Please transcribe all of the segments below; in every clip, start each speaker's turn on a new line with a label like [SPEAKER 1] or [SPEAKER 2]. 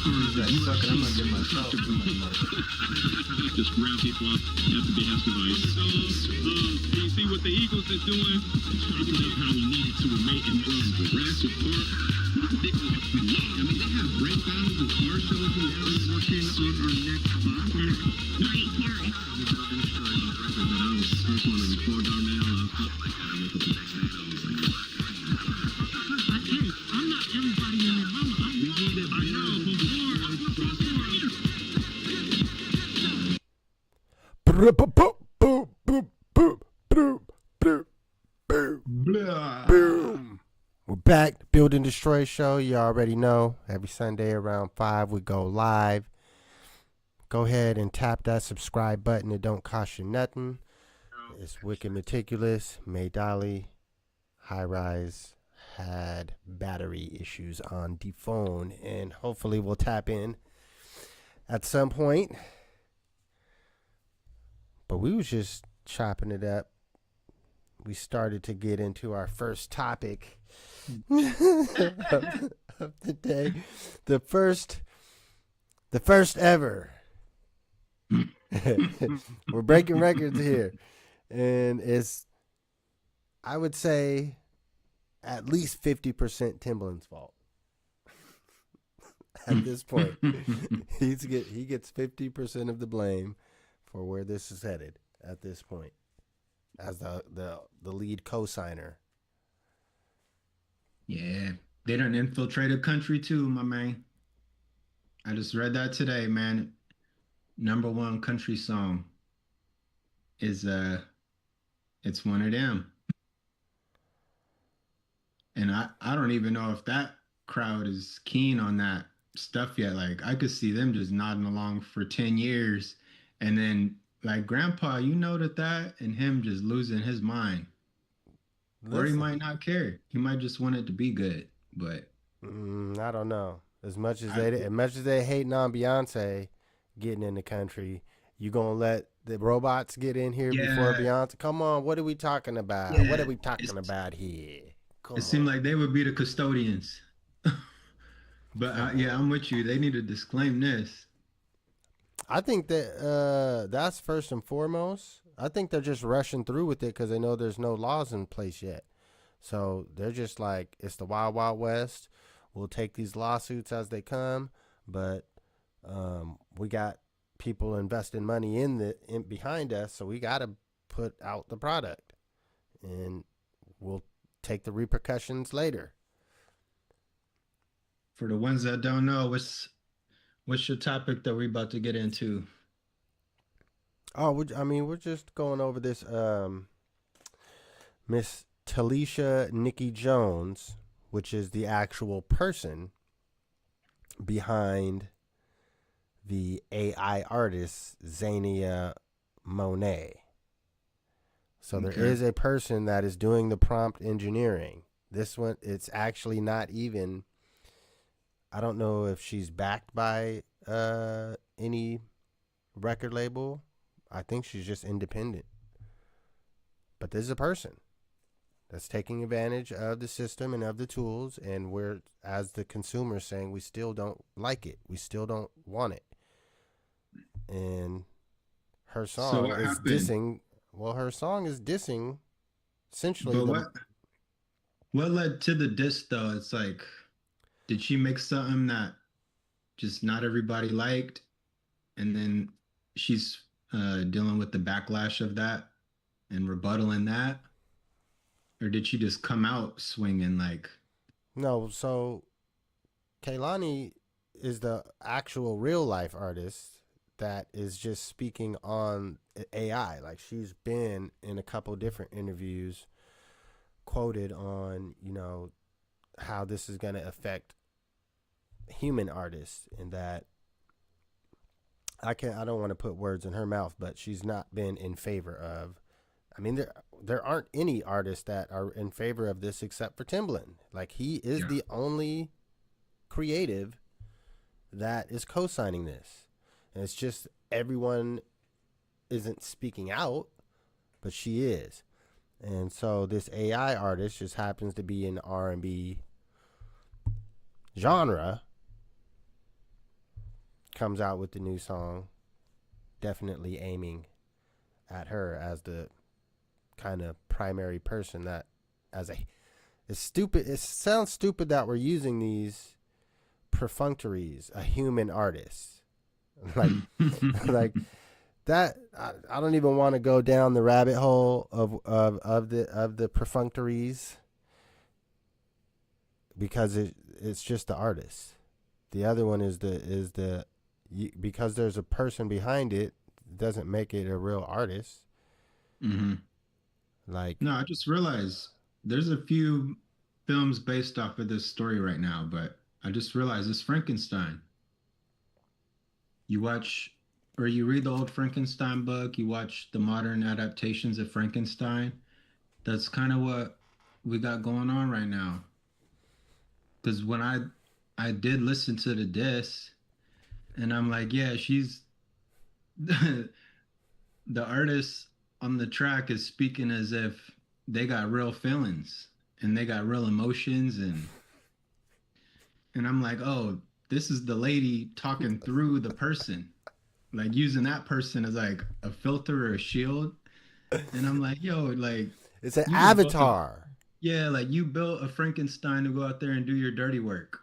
[SPEAKER 1] Fuck it, I'm gonna get myself.
[SPEAKER 2] Just round people up at the behest of ICE. So, you see what the Eagles is doing? Talking about how we needed to remain in Jurassic Park. They have breakdowns and car shows and now we're working on our next spot.
[SPEAKER 3] Right, Harris.
[SPEAKER 2] That I was the first one to record Darnell. I'm not everybody in their mama. I know,
[SPEAKER 4] Boom. We're back. Build and Destroy Show. You already know. Every Sunday around 5, we go live. Go ahead and tap that subscribe button. It don't cost you nothing. It's wicked meticulous. May Dolly, High Rise had battery issues on the phone, and hopefully we'll tap in at some point. But we was just chopping it up. We started to get into our first topic of the day. The first ever. We're breaking records here. And it's, I would say, at least 50% Timbaland's fault. At this point. He gets 50% of the blame for where this is headed at this point. As the lead co-signer.
[SPEAKER 1] Yeah, they done infiltrated country too, my man. I just read that today, man. #1 country song is it's one of them. And I don't even know if that crowd is keen on that stuff yet. Like I could see them just nodding along for 10 years and then like grandpa, you know that and him just losing his mind. Listen. Or he might not care. He might just want it to be good. But
[SPEAKER 4] I don't know. As much as they hating on Beyonce getting in the country, you gonna let the robots get in here before Beyonce? Come on, what are we talking about? Yeah, what are we talking about here?
[SPEAKER 1] It seemed like they would be the custodians. But I'm with you. They need to disclaim this.
[SPEAKER 4] I think that that's first and foremost. I think they're just rushing through with it because they know there's no laws in place yet. So they're just like, it's the Wild Wild West. We'll take these lawsuits as they come, but we got people investing money in behind us, so we got to put out the product, and we'll take the repercussions later.
[SPEAKER 1] For the ones that don't know, what's your topic that we're about to get into?
[SPEAKER 4] Oh, we're just going over this Miss Talisha Nikki Jones, which is the actual person behind the AI artist Xania Monet. So there is a person that is doing the prompt engineering. This one, it's actually not even, I don't know if she's backed by any record label. I think she's just independent. But this is a person that's taking advantage of the system and of the tools, and we're, as the consumer, saying we still don't like it. We still don't want it. And her song is dissing. Well, her song is dissing essentially.
[SPEAKER 1] But what led to the diss though? It's like, did she make something that just not everybody liked, and then she's dealing with the backlash of that and rebuttaling that? Or did she just come out swinging like?
[SPEAKER 4] No, so Kehlani is the actual real life artist that is just speaking on AI. Like, she's been in a couple different interviews quoted on, how this is going to affect human artists, and that I don't want to put words in her mouth, but she's not been in favor of. I mean, there aren't any artists that are in favor of this except for Timbaland. Like, he is the only creative that is co-signing this. And it's just everyone isn't speaking out, but she is. And so this AI artist just happens to be in R&B genre. comes out with the new song, definitely aiming at her as the kind of primary person that as a it's stupid. It sounds stupid that we're using these perfunctories, a human artist, like like that. I don't even want to go down the rabbit hole of the perfunctories because it's just the artist. The other one is the because there's a person behind it doesn't make it a real artist.
[SPEAKER 1] Mm-hmm.
[SPEAKER 4] Like
[SPEAKER 1] No, I just realized there's a few films based off of this story right now, but I just realized it's Frankenstein. You watch or you read the old Frankenstein book, you watch the modern adaptations of Frankenstein. That's kind of what we got going on right now. Because when I did listen to the disc, and I'm like, yeah, she's the artist on the track is speaking as if they got real feelings and they got real emotions and I'm like, oh, this is the lady talking through the person, like using that person as like a filter or a shield. And I'm like, yo, like
[SPEAKER 4] it's an
[SPEAKER 1] you just built a,
[SPEAKER 4] avatar.
[SPEAKER 1] yeah, like you built a Frankenstein to go out there and do your dirty work.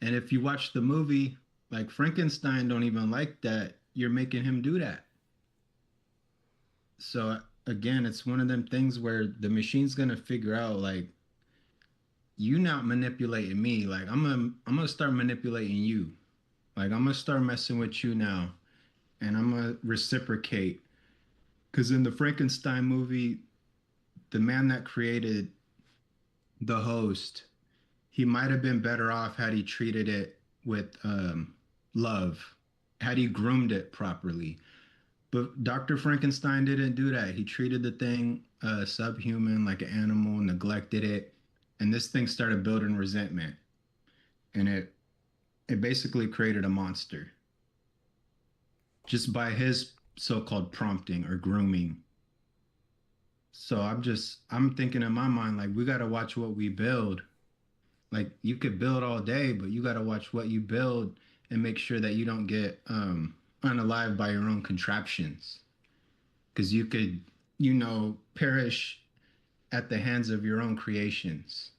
[SPEAKER 1] And if you watch the movie, like Frankenstein don't even like that you're making him do that. So again, it's one of them things where the machine's gonna figure out like you not manipulating me. Like I'm gonna start manipulating you. Like I'm gonna start messing with you now, and I'm gonna reciprocate. Because in the Frankenstein movie, the man that created the host, he might have been better off had he treated it with love, had he groomed it properly. But Dr. Frankenstein didn't do that. He treated the thing subhuman, like an animal, neglected it, and this thing started building resentment, and it basically created a monster just by his so-called prompting or grooming. So I'm thinking in my mind like we got to watch what we build. Like you could build all day, but you got to watch what you build and make sure that you don't get unalived by your own contraptions because you could, perish at the hands of your own creations.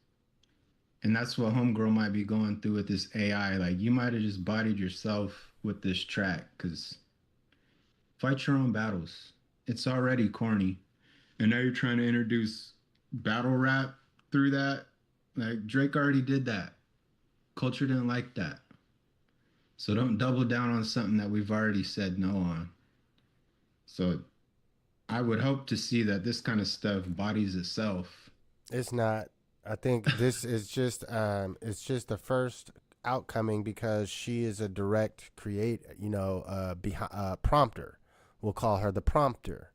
[SPEAKER 1] And that's what Homegirl might be going through with this AI. Like you might have just bodied yourself with this track because fight your own battles. It's already corny. And now you're trying to introduce battle rap through that. Like Drake already did that. Culture didn't like that. So don't double down on something that we've already said no on. So I would hope to see that this kind of stuff bodies itself.
[SPEAKER 4] It's not. I think this is just it's just the first outcoming because she is a direct prompter. We'll call her the prompter.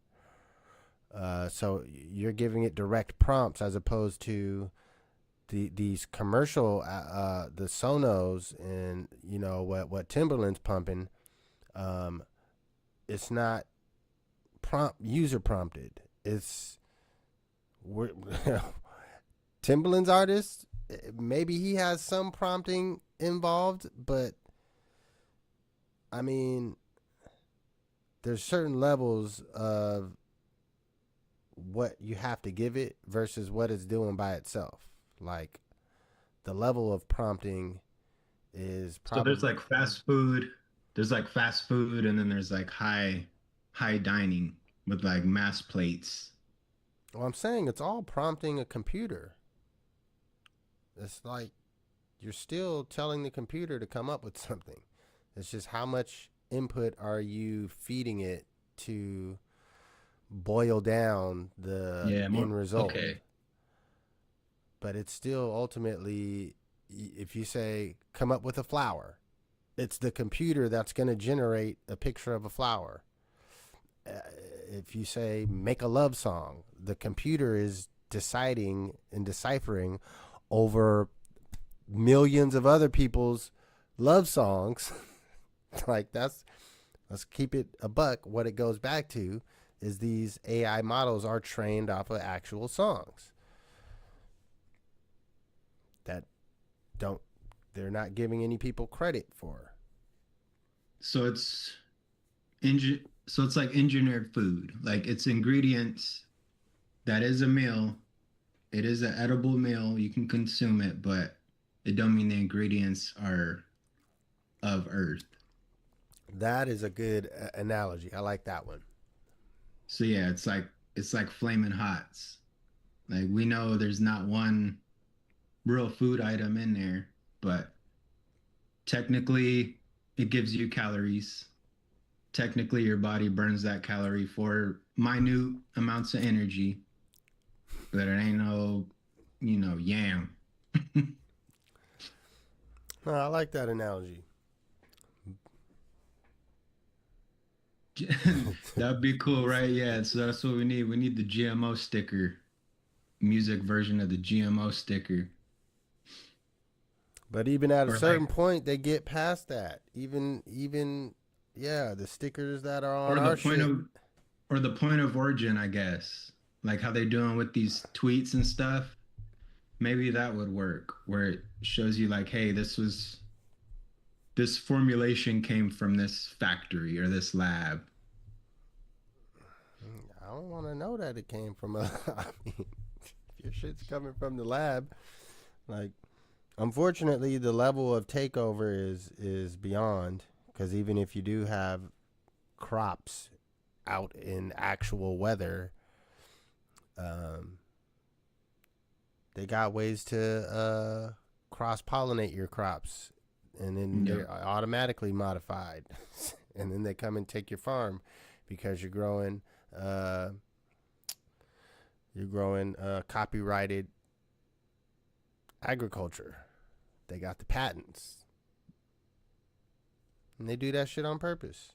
[SPEAKER 4] So you're giving it direct prompts as opposed to these commercial the Sonos and what Timberland's pumping. It's not user prompted. It's Timberland's artist. Maybe he has some prompting involved, but I mean, there's certain levels of what you have to give it versus what it's doing by itself. Like the level of prompting is probably
[SPEAKER 1] So there's like fast food. There's like fast food, and then there's like high dining with like mass plates.
[SPEAKER 4] well, I'm saying it's all prompting a computer. It's like you're still telling the computer to come up with something. It's just how much input are you feeding it to boil down the end result.
[SPEAKER 1] Okay.
[SPEAKER 4] But it's still ultimately, if you say, come up with a flower, it's the computer that's going to generate a picture of a flower. If you say, make a love song, the computer is deciding and deciphering over millions of other people's love songs. Like let's keep it a buck. What it goes back to is these AI models are trained off of actual songs that they're not giving any people credit for.
[SPEAKER 1] So so it's like engineered food. Like it's ingredients that is a meal. It is an edible meal. You can consume it, but it don't mean the ingredients are of Earth.
[SPEAKER 4] That is a good analogy. I like that one.
[SPEAKER 1] So yeah, it's like flaming hots. Like we know there's not one real food item in there, but technically it gives you calories. Technically your body burns that calorie for minute amounts of energy, but it ain't no, yam.
[SPEAKER 4] No, I like that analogy.
[SPEAKER 1] That'd be cool, right? Yeah, so that's what we need. We need the GMO sticker, music version of the GMO sticker.
[SPEAKER 4] But even at a
[SPEAKER 1] Or
[SPEAKER 4] certain
[SPEAKER 1] like
[SPEAKER 4] point, they get past that. Even yeah, the stickers that are on
[SPEAKER 1] or the
[SPEAKER 4] our
[SPEAKER 1] point
[SPEAKER 4] shit.
[SPEAKER 1] of or the point of origin, I guess. Like how they doing with these tweets and stuff. Maybe that would work where it shows you like, hey, this formulation came from this factory or this lab.
[SPEAKER 4] I don't want to know that it came from a. I mean, if your shit's coming from the lab, like, unfortunately, the level of takeover is beyond. Because even if you do have crops out in actual weather, um, they got ways to cross pollinate your crops, and then
[SPEAKER 1] Yeah.
[SPEAKER 4] they're automatically modified, and then they come and take your farm because uh, you're growing copyrighted agriculture. They got the patents, and they do that shit on purpose.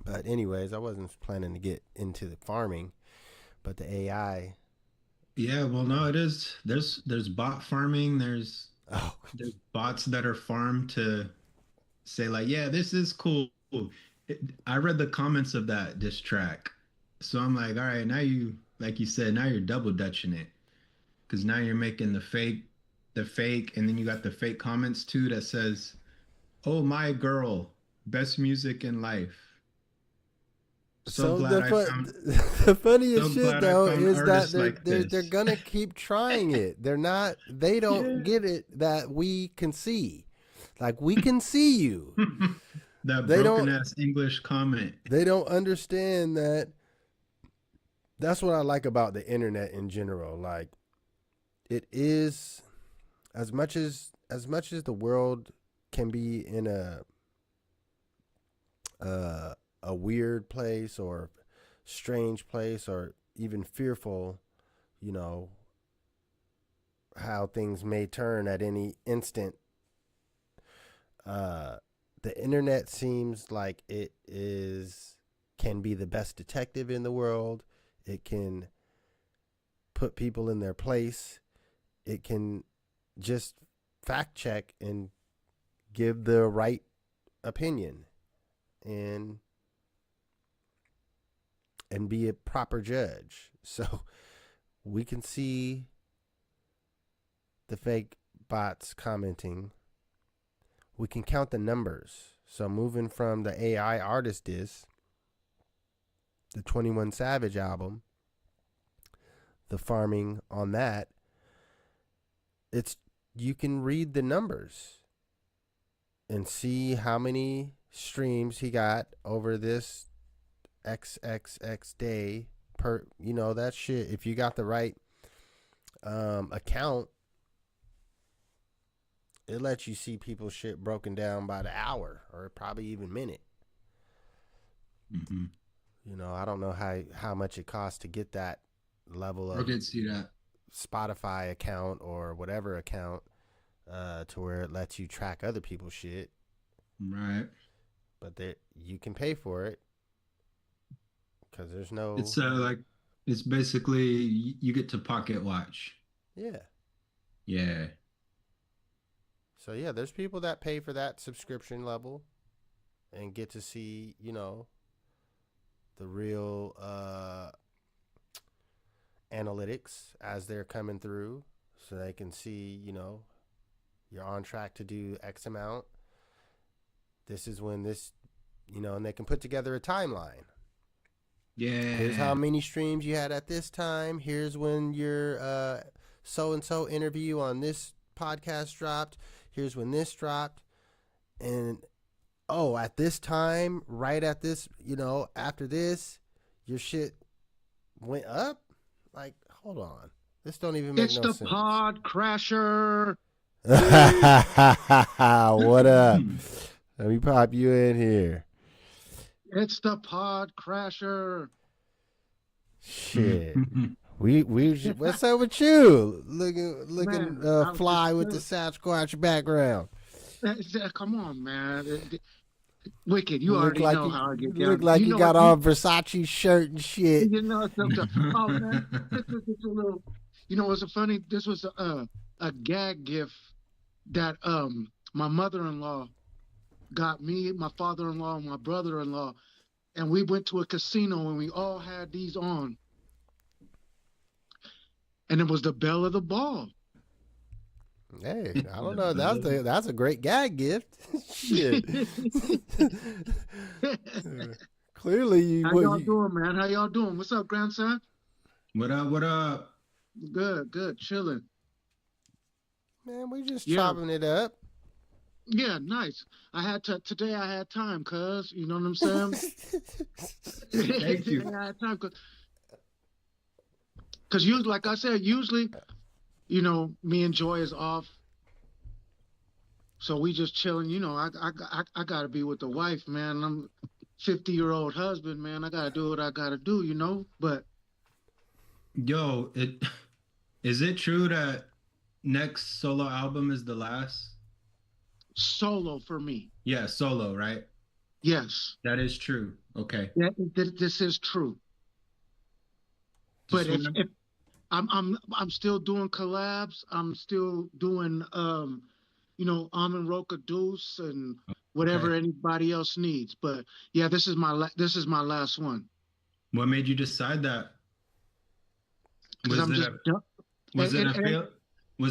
[SPEAKER 4] But anyways, I wasn't planning to get into the farming, but the AI.
[SPEAKER 1] Yeah, well, no, it is. There's bot farming.
[SPEAKER 4] Oh,
[SPEAKER 1] There's bots that are farmed to say like, yeah, this is cool. I read the comments of that diss track, so I'm like, all right, now like you said, now you're double dutching it because now you're making the fake, and then you got the fake comments too that says, "Oh my girl, best music in life." So
[SPEAKER 4] so
[SPEAKER 1] glad I found,
[SPEAKER 4] the funniest
[SPEAKER 1] so
[SPEAKER 4] shit
[SPEAKER 1] glad I
[SPEAKER 4] though
[SPEAKER 1] found
[SPEAKER 4] is that
[SPEAKER 1] artists like
[SPEAKER 4] they're
[SPEAKER 1] this.
[SPEAKER 4] gonna keep trying it. They're not. They don't
[SPEAKER 1] Yeah.
[SPEAKER 4] get it that we can see. Like we can see you.
[SPEAKER 1] That
[SPEAKER 4] They
[SPEAKER 1] broken
[SPEAKER 4] don't.
[SPEAKER 1] ass English comment.
[SPEAKER 4] They don't understand that. That's what I like about the internet in general. Like it is as much as the world can be in a weird place or strange place or even fearful, you know, how things may turn at any instant. Uh, the internet seems like it is can be the best detective in the world. It can put people in their place. It can just fact check and give the right opinion and be a proper judge. So we can see the fake bots commenting. We can count the numbers. So moving from the AI artist diss, the 21 Savage album, the farming on that, it's you can read the numbers and see how many streams he got over this XXX day per, that shit. If you got the right account, it lets you see people's shit broken down by the hour or probably even minute.
[SPEAKER 1] Mm-hmm.
[SPEAKER 4] I don't know how much it costs to get that level
[SPEAKER 1] I
[SPEAKER 4] of
[SPEAKER 1] did see that.
[SPEAKER 4] Spotify account or whatever account to where it lets you track other people's shit.
[SPEAKER 1] Right.
[SPEAKER 4] But you can pay for it because there's no.
[SPEAKER 1] It's like it's basically you get to pocket watch.
[SPEAKER 4] Yeah.
[SPEAKER 1] Yeah.
[SPEAKER 4] So yeah, there's people that pay for that subscription level and get to see, the real analytics as they're coming through, so they can see, You're on track to do X amount. This is when this, and they can put together a timeline.
[SPEAKER 1] Yeah.
[SPEAKER 4] Here's how many streams you had at this time. Here's when your so-and-so interview on this podcast dropped. Here's when this dropped. And, at this time, right at this, after this, your shit went up? Like, hold on. This don't even make no sense.
[SPEAKER 3] It's the Pod Crasher.
[SPEAKER 4] What up? Let me pop you in here.
[SPEAKER 3] It's the Pod Crasher.
[SPEAKER 4] Shit. we what's up with you? Looking fly with the Sasquatch background.
[SPEAKER 3] Come on, man. Wicked, you already know how I get down.
[SPEAKER 4] Look like you got on Versace shirt and shit.
[SPEAKER 3] Oh man, this is a little. What's funny? This was a gag gift that my mother-in-law got me, my father-in-law, and my brother-in-law, and we went to a casino and we all had these on, and it was the belle of the ball.
[SPEAKER 4] Hey, I don't know. That's a great gag gift. Shit. Clearly, you.
[SPEAKER 3] How y'all doing, man? How y'all doing? What's up, grandson?
[SPEAKER 1] What up? What up?
[SPEAKER 3] Good, chilling.
[SPEAKER 4] Man, we just chopping it up.
[SPEAKER 3] Yeah, nice. Today I had time, cuz, you know what I'm saying?
[SPEAKER 1] Thank you.
[SPEAKER 3] I had time, cause usually, like I said, me and Joy is off, so we just chilling. I gotta be with the wife, man. I'm 50-year-old husband, man. I gotta do what I gotta do, But
[SPEAKER 1] yo, is it true that next solo album is the last?
[SPEAKER 3] Solo for me.
[SPEAKER 1] Yeah, solo, right?
[SPEAKER 3] Yes.
[SPEAKER 1] That is true. Okay.
[SPEAKER 3] Yeah, this is true. But if I'm still doing collabs, I'm still doing Almond Roca Deuce and whatever anybody else needs. But yeah, this is my last one.
[SPEAKER 1] What made you decide that? Was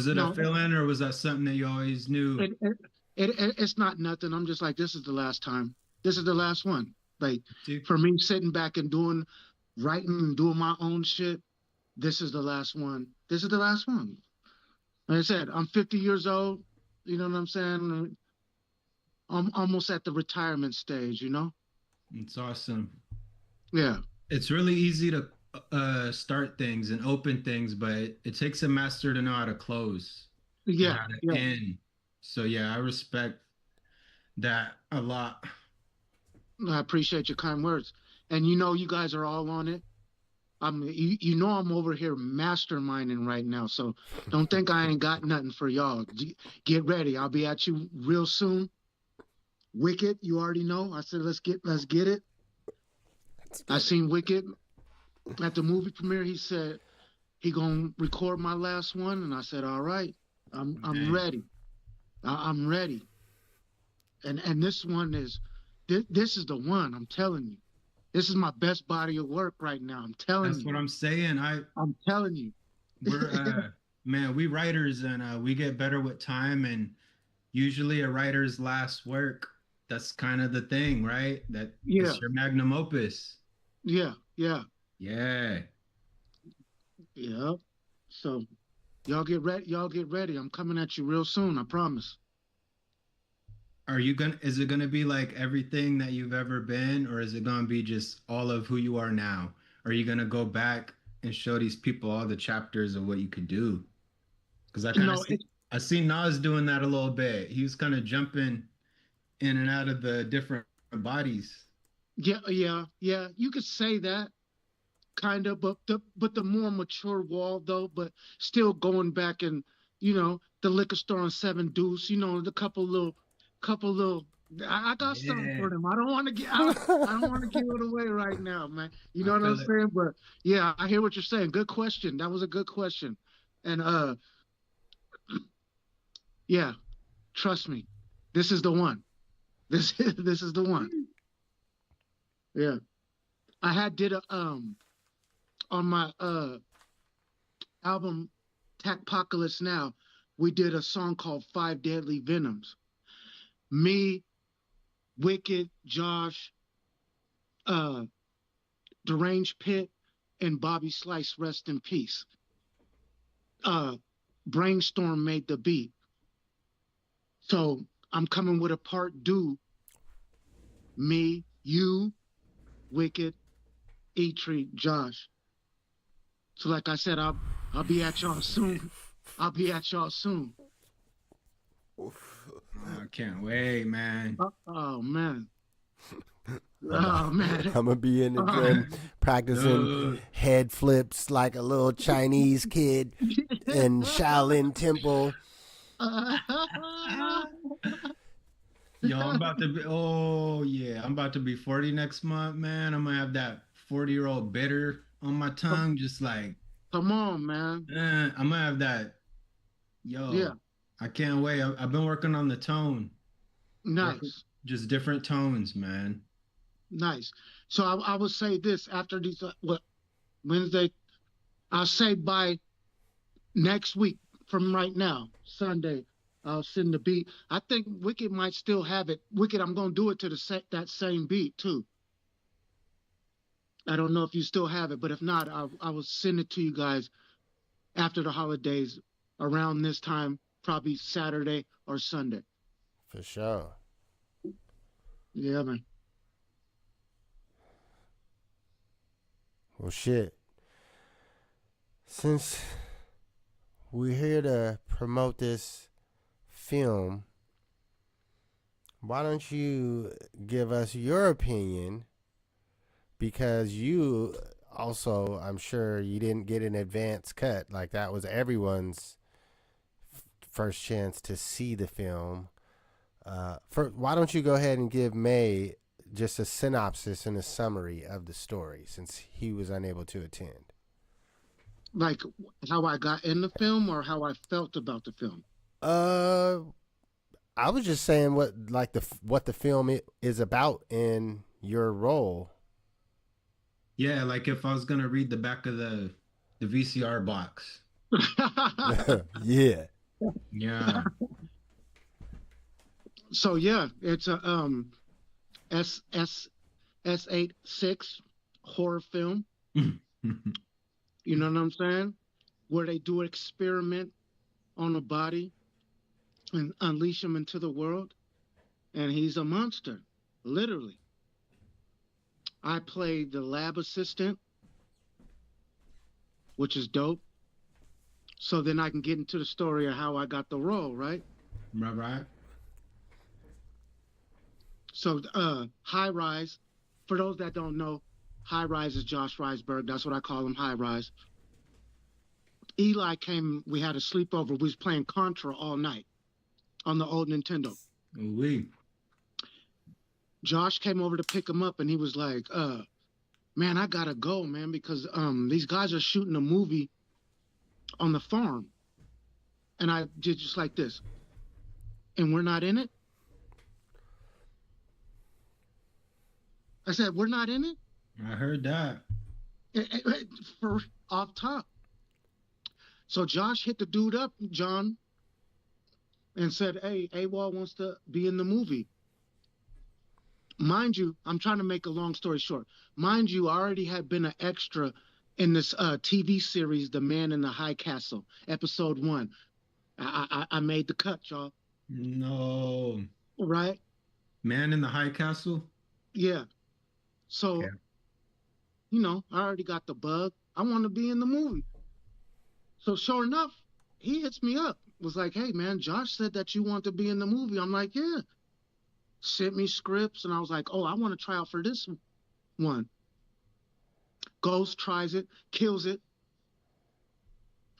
[SPEAKER 1] it a feeling, or was that something that you always knew?
[SPEAKER 3] It's not nothing. I'm just like, this is the last time. This is the last one. Like, for me, sitting back and writing and doing my own shit, this is the last one. This is the last one. Like I said, I'm 50 years old. You know what I'm saying? I'm almost at the retirement stage,
[SPEAKER 1] It's awesome.
[SPEAKER 3] Yeah.
[SPEAKER 1] It's really easy to start things and open things, but it takes a master to know how to close.
[SPEAKER 3] Yeah.
[SPEAKER 1] How to end. So yeah, I respect that a lot.
[SPEAKER 3] I appreciate your kind words. And you guys are all on it. I'm over here masterminding right now. So don't think I ain't got nothing for y'all. Get ready. I'll be at you real soon. Wicked, you already know. I said let's get it. I seen Wicked at the movie premiere. He said he gonna record my last one, and I said, all right, I'm ready. I'm ready. And this one is this is the one. I'm telling you. This is my best body of work right now. I'm telling you.
[SPEAKER 1] That's what I'm saying.
[SPEAKER 3] I'm telling you.
[SPEAKER 1] We're man, we writers, and we get better with time, and usually a writer's last work, that's kind of the thing, right? That is your magnum opus.
[SPEAKER 3] Yeah.
[SPEAKER 1] Yeah.
[SPEAKER 3] So y'all get ready. I'm coming at you real soon, I promise.
[SPEAKER 1] Is it gonna be like everything that you've ever been, or is it gonna be just all of who you are now? Are you gonna go back and show these people all the chapters of what you could do? Because I seen Nas doing that a little bit. He was kind of jumping in and out of the different bodies.
[SPEAKER 3] Yeah. You could say that, kind of, but the more mature Wall though, but still going back and the liquor store on 7 Deuce, the couple little. I got something for them. I don't want to give it away right now, man. You know what I'm saying? But yeah, I hear what you're saying. Good question. That was a good question. And yeah, trust me, this is the one. This is the one. Yeah, I had did a on my album Tacpocalypse Now. we did a song called Five Deadly Venoms. Me, Wicked, Josh, Deranged Pit, and Bobby Slice, rest in peace. Brainstorm made the beat. So I'm coming with a part due. Me, you, Wicked, E-Tree, Josh. So like I said, I'll be at y'all soon. I'll be at y'all soon.
[SPEAKER 1] I can't wait, man.
[SPEAKER 3] Oh man. Oh man.
[SPEAKER 4] I'm gonna be in the gym practicing head flips like a little Chinese kid in Shaolin Temple.
[SPEAKER 1] Yo, I'm about to be. Oh yeah, I'm about to be 40 next month, man. I'm gonna have that 40-year-old bitter on my tongue, just like.
[SPEAKER 3] Come on, man.
[SPEAKER 1] I'm gonna have that. Yo,
[SPEAKER 3] yeah.
[SPEAKER 1] I can't wait. I've been working on the tone.
[SPEAKER 3] Nice.
[SPEAKER 1] Just different tones, man.
[SPEAKER 3] Nice. So I will say this after these Wednesday. I'll say by next week from right now, Sunday, I'll send the beat. I think Wicked might still have it. Wicked, I'm gonna do it to that same beat too. I don't know if you still have it, but if not, I will send it to you guys after the holidays around this time, probably Saturday or Sunday.
[SPEAKER 4] For sure.
[SPEAKER 3] Yeah, man.
[SPEAKER 4] Well, shit. Since we're here to promote this film, why don't you give us your opinion? Because you also, I'm sure you didn't get an advance cut. Like that was everyone's first chance to see the film. Why don't you go ahead and give May just a synopsis and a summary of the story since he was unable to attend?
[SPEAKER 3] Like how I got in the film or how I felt about the film?
[SPEAKER 4] I was just saying what the film is about in your role.
[SPEAKER 1] Yeah, like if I was gonna read the back of the VCR box.
[SPEAKER 4] Yeah.
[SPEAKER 1] Yeah.
[SPEAKER 3] So yeah, it's a S86 horror film. You know what I'm saying? Where they do an experiment on a body and unleash him into the world, and he's a monster, literally. I played the lab assistant, which is dope. So then I can get into the story of how I got the role, right?
[SPEAKER 1] Right.
[SPEAKER 3] So High Rise, for those that don't know, High Rise is Josh Reisberg. That's what I call him, High Rise. Eli came, we had a sleepover. We was playing Contra all night on the old Nintendo.
[SPEAKER 1] Oui.
[SPEAKER 3] Josh came over to pick him up and he was like, man, I gotta go, man, because these guys are shooting a movie on the farm. And I did just like this. And we're not in it? I said, we're not in it?
[SPEAKER 1] I heard that.
[SPEAKER 3] For off top. So Josh hit the dude up, John, and said, hey, Awall wants to be in the movie. Mind you, I'm trying to make a long story short. Mind you, I already had been an extra in this TV series, The Man in the High Castle, episode 1. I made the cut, y'all.
[SPEAKER 1] No.
[SPEAKER 3] Right?
[SPEAKER 1] Man in the High Castle?
[SPEAKER 3] Yeah. So,
[SPEAKER 1] yeah.
[SPEAKER 3] You know, I already got the bug. I want to be in the movie. So sure enough, he hits me up. Was like, hey, man, Josh said that you want to be in the movie. I'm like, yeah. Sent me scripts, and I was like, oh, I want to try out for this one. Goes, tries it, kills it.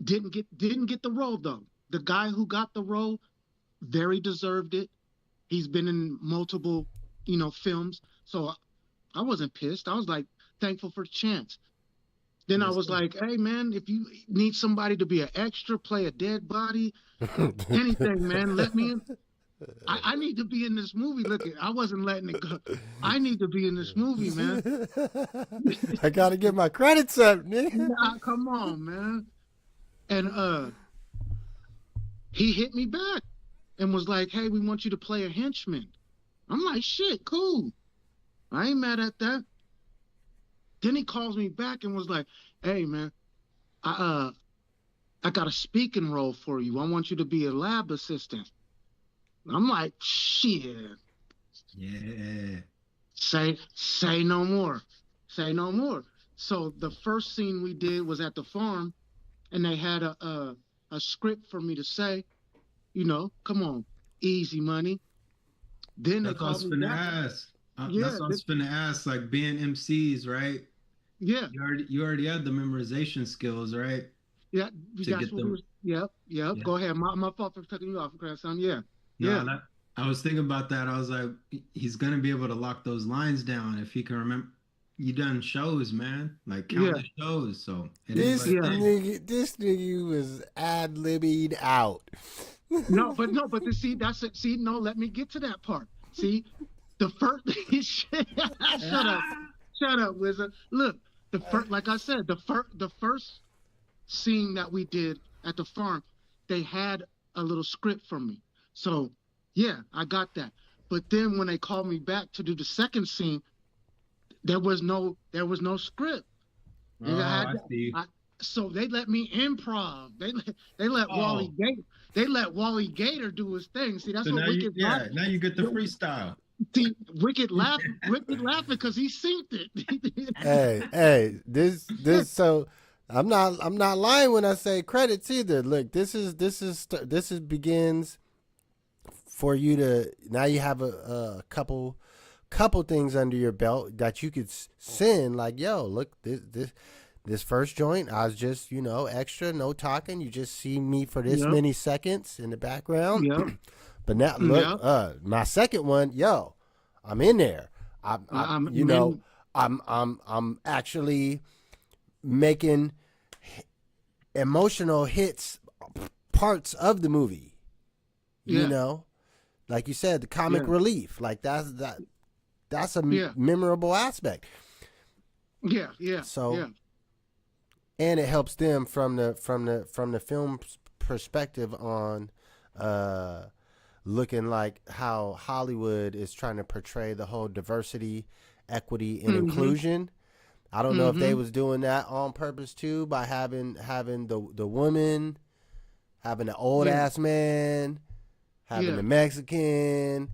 [SPEAKER 3] Didn't get the role, though. The guy who got the role very deserved it. He's been in multiple, films. So I wasn't pissed. I was like, thankful for the chance. Then I was like, hey, man, if you need somebody to be an extra, play a dead body, anything, man, let me in. I need to be in this movie. Look, I wasn't letting it go. I need to be in this movie, man.
[SPEAKER 4] I got to get my credits up, nigga.
[SPEAKER 3] Nah, come on, man. And he hit me back and was like, "Hey, we want you to play a henchman." I'm like, "Shit, cool. I ain't mad at that." Then he calls me back and was like, "Hey, man, I got a speaking role for you. I want you to be a lab assistant." I'm like, "Shit."
[SPEAKER 1] Yeah.
[SPEAKER 3] Say no more. Say no more. So the first scene we did was at the farm, and they had a script for me to say, come on, easy money. Then they
[SPEAKER 1] That's what I was
[SPEAKER 3] called me
[SPEAKER 1] finna
[SPEAKER 3] back.
[SPEAKER 1] ask.
[SPEAKER 3] Yeah,
[SPEAKER 1] That's what I was finna ask. Like being MCs, right?
[SPEAKER 3] yeah,
[SPEAKER 1] You already had the memorization skills, right?
[SPEAKER 3] yeah.
[SPEAKER 1] To
[SPEAKER 3] That's
[SPEAKER 1] get
[SPEAKER 3] what we
[SPEAKER 1] them.
[SPEAKER 3] were. Yep, yep.
[SPEAKER 1] Yeah.
[SPEAKER 3] Go ahead. My fault for cutting you off, grandson. Yeah,
[SPEAKER 1] No,
[SPEAKER 3] yeah,
[SPEAKER 1] that I was thinking about that. I was like, he's gonna be able to lock those lines down if he can remember. You done shows, man, like
[SPEAKER 3] yeah,
[SPEAKER 1] countless shows. So it is what
[SPEAKER 4] This
[SPEAKER 1] it
[SPEAKER 3] yeah.
[SPEAKER 1] is.
[SPEAKER 4] nigga, this nigga was ad libbing out.
[SPEAKER 3] No, but see, that's it. See, no, let me get to that part. See, the first
[SPEAKER 1] Ah!
[SPEAKER 3] shut up, wizard. Look, the first, like I said, the first scene that we did at the farm, they had a little script from me. So yeah, I got that. But then when they called me back to do the second scene, there was no script.
[SPEAKER 1] Oh,
[SPEAKER 3] And I had
[SPEAKER 1] I see.
[SPEAKER 3] I, so they let me improv. They let Wally
[SPEAKER 1] Oh,
[SPEAKER 3] Gator they let Wally Gator do his thing. See, that's
[SPEAKER 1] so
[SPEAKER 3] what
[SPEAKER 1] now
[SPEAKER 3] Wicked laugh.
[SPEAKER 1] now you get the freestyle.
[SPEAKER 3] See, Wicked laughing because he synced it.
[SPEAKER 4] Hey, so I'm not lying when I say credits either. Look, this is begins for you to now you have a couple things under your belt that you could send like, yo, look, this first joint, I was just, extra, no talking. You just see me for this
[SPEAKER 3] Yep,
[SPEAKER 4] many seconds in the background.
[SPEAKER 3] yep,
[SPEAKER 4] But now look,
[SPEAKER 3] yep.
[SPEAKER 4] my second one, yo, I'm in there. I
[SPEAKER 3] I
[SPEAKER 4] you know,
[SPEAKER 3] mean,
[SPEAKER 4] I'm actually making emotional hits parts of the movie. You
[SPEAKER 3] yeah,
[SPEAKER 4] know, like you said, the comic
[SPEAKER 3] yeah,
[SPEAKER 4] relief, like that's a
[SPEAKER 3] yeah,
[SPEAKER 4] memorable aspect.
[SPEAKER 3] yeah, yeah,
[SPEAKER 4] So,
[SPEAKER 3] yeah,
[SPEAKER 4] and it helps them from the film perspective on uh looking like how Hollywood is trying to portray the whole diversity, equity, and
[SPEAKER 3] mm-hmm,
[SPEAKER 4] inclusion. I don't know if they
[SPEAKER 3] mm-hmm,
[SPEAKER 4] was doing that on purpose too by having the woman, having the old
[SPEAKER 3] yeah,
[SPEAKER 4] ass man, having
[SPEAKER 3] yeah,
[SPEAKER 4] the Mexican.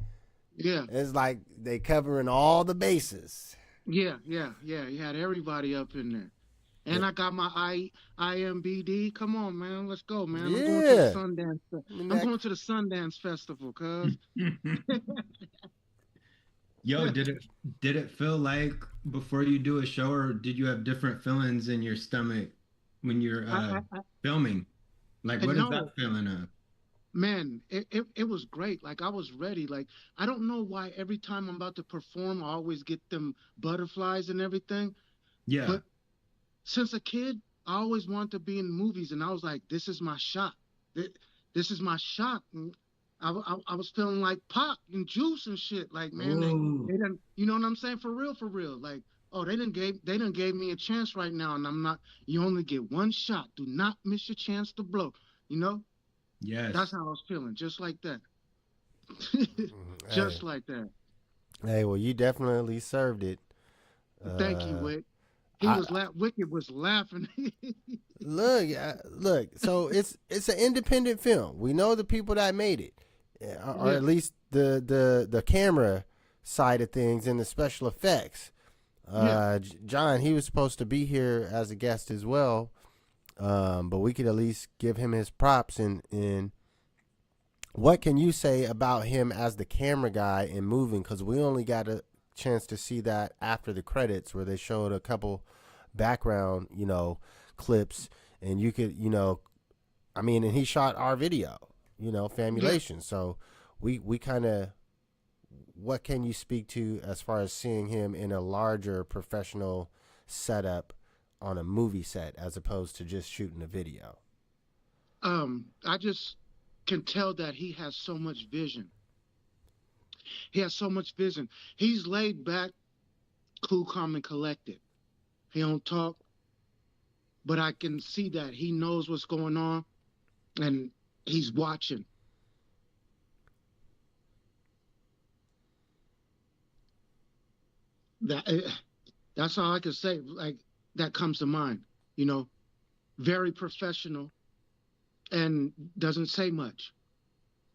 [SPEAKER 3] yeah,
[SPEAKER 4] It's like they covering all the bases.
[SPEAKER 3] yeah, yeah, yeah. You had everybody up in there.
[SPEAKER 4] Yeah,
[SPEAKER 3] And I got my IMBD. Come on, man. Let's go, man. I'm going to the
[SPEAKER 4] yeah.
[SPEAKER 3] Sundance.
[SPEAKER 4] I mean
[SPEAKER 3] I'm
[SPEAKER 4] that.
[SPEAKER 3] going to the Sundance Festival, cuz.
[SPEAKER 1] Yo, did it feel like before you do a show, or did you have different feelings in your stomach when you're filming? Like, what is
[SPEAKER 3] No,
[SPEAKER 1] that feeling of?
[SPEAKER 3] man, it was great. Like, I was ready. Like, I don't know why every time I'm about to perform, I always get them butterflies and everything.
[SPEAKER 1] Yeah.
[SPEAKER 3] But since a kid, I always wanted to be in movies, and I was like, this is my shot. Th- This is my shot. And I was feeling like pop and juice and shit. Like, man,
[SPEAKER 1] Oh,
[SPEAKER 3] they didn't, you know what I'm saying? For real, for real. Like, oh, they didn't gave me a chance right now, and I'm not. You only get one shot. Do not miss your chance to blow. You know, that's
[SPEAKER 1] yes.
[SPEAKER 3] how I was feeling, just like that.
[SPEAKER 4] Hey,
[SPEAKER 3] Just like that.
[SPEAKER 4] hey. Well, you definitely served it.
[SPEAKER 3] Thank you,
[SPEAKER 4] Uh,
[SPEAKER 3] Wick.
[SPEAKER 4] I
[SPEAKER 3] Wicked was laughing.
[SPEAKER 4] look. So it's an independent film. We know the people that made it, or
[SPEAKER 3] Yeah,
[SPEAKER 4] at least the camera side of things and the special effects.
[SPEAKER 3] yeah.
[SPEAKER 4] John, he was supposed to be here as a guest as well, but we could at least give him his props. And what can you say about him as the camera guy in moving? Because we only got a chance to see that after the credits, where they showed a couple background, clips, and you could, I mean, and he shot our video,
[SPEAKER 3] Yeah.
[SPEAKER 4] Famulation. So we kind of, what can you speak to as far as seeing him in a larger professional setup on a movie set as opposed to just shooting a video?
[SPEAKER 3] I just can tell that he has so much vision. He has so much vision. He's laid back, cool, calm, and collected. He don't talk, but I can see that he knows what's going on, and he's watching. That's all I can say. Like, that comes to mind. You know, very professional and doesn't say much.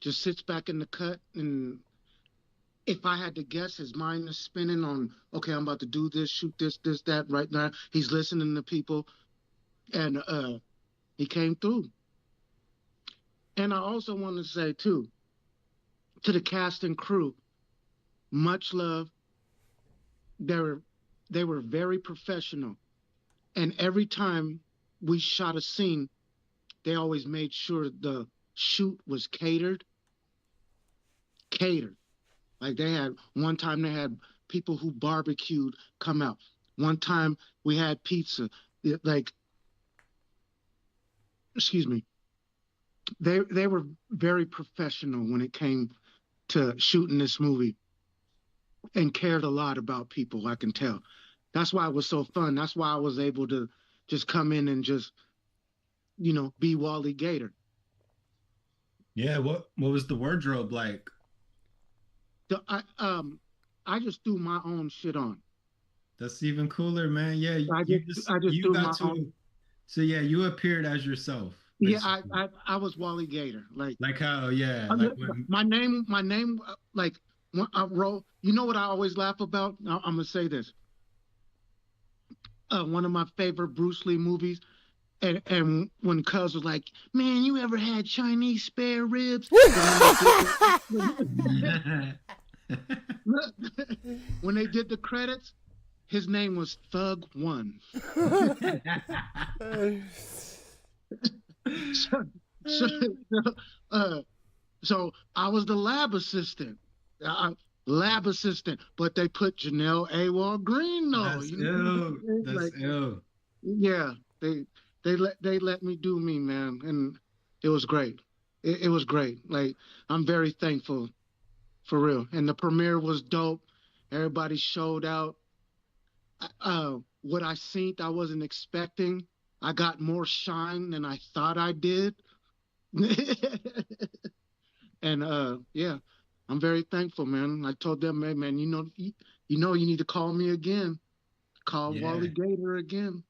[SPEAKER 3] Just sits back in the cut, and if I had to guess, his mind is spinning on, okay, I'm about to do this, shoot this, that right now. He's listening to people, and he came through. And I also want to say, too, to the cast and crew, much love. They were very professional. And every time we shot a scene, they always made sure the shoot was catered. Like, one time they had people who barbecued come out. One time we had pizza. Like, excuse me. They were very professional when it came to shooting this movie, and cared a lot about people, I can tell. That's why it was so fun. That's why I was able to just come in and just, be Wally Gator.
[SPEAKER 1] Yeah, what was the wardrobe like?
[SPEAKER 3] I just threw my own shit on.
[SPEAKER 1] That's even cooler, man. Yeah,
[SPEAKER 3] I just threw my own.
[SPEAKER 1] So yeah, you appeared as yourself.
[SPEAKER 3] Basically. Yeah, I was Wally Gator. Like
[SPEAKER 1] how, yeah. Like when...
[SPEAKER 3] my name, like when I wrote, you know what I always laugh about? I'm gonna say this. One of my favorite Bruce Lee movies, and when Cuz was like, "Man, you ever had Chinese spare ribs?" When they did the credits, his name was Thug One. So I was the lab assistant. But they put Janelle Awall Green though.
[SPEAKER 1] That's ill. That's ill.
[SPEAKER 3] Yeah, they let me do me, man, and it was great. It was great. Like, I'm very thankful, for real. And the premiere was dope. Everybody showed out. What I seen, I wasn't expecting. I got more shine than I thought I did. And yeah, I'm very thankful, man. I told them, hey, man, you need to call me again. Call Wally Gator again.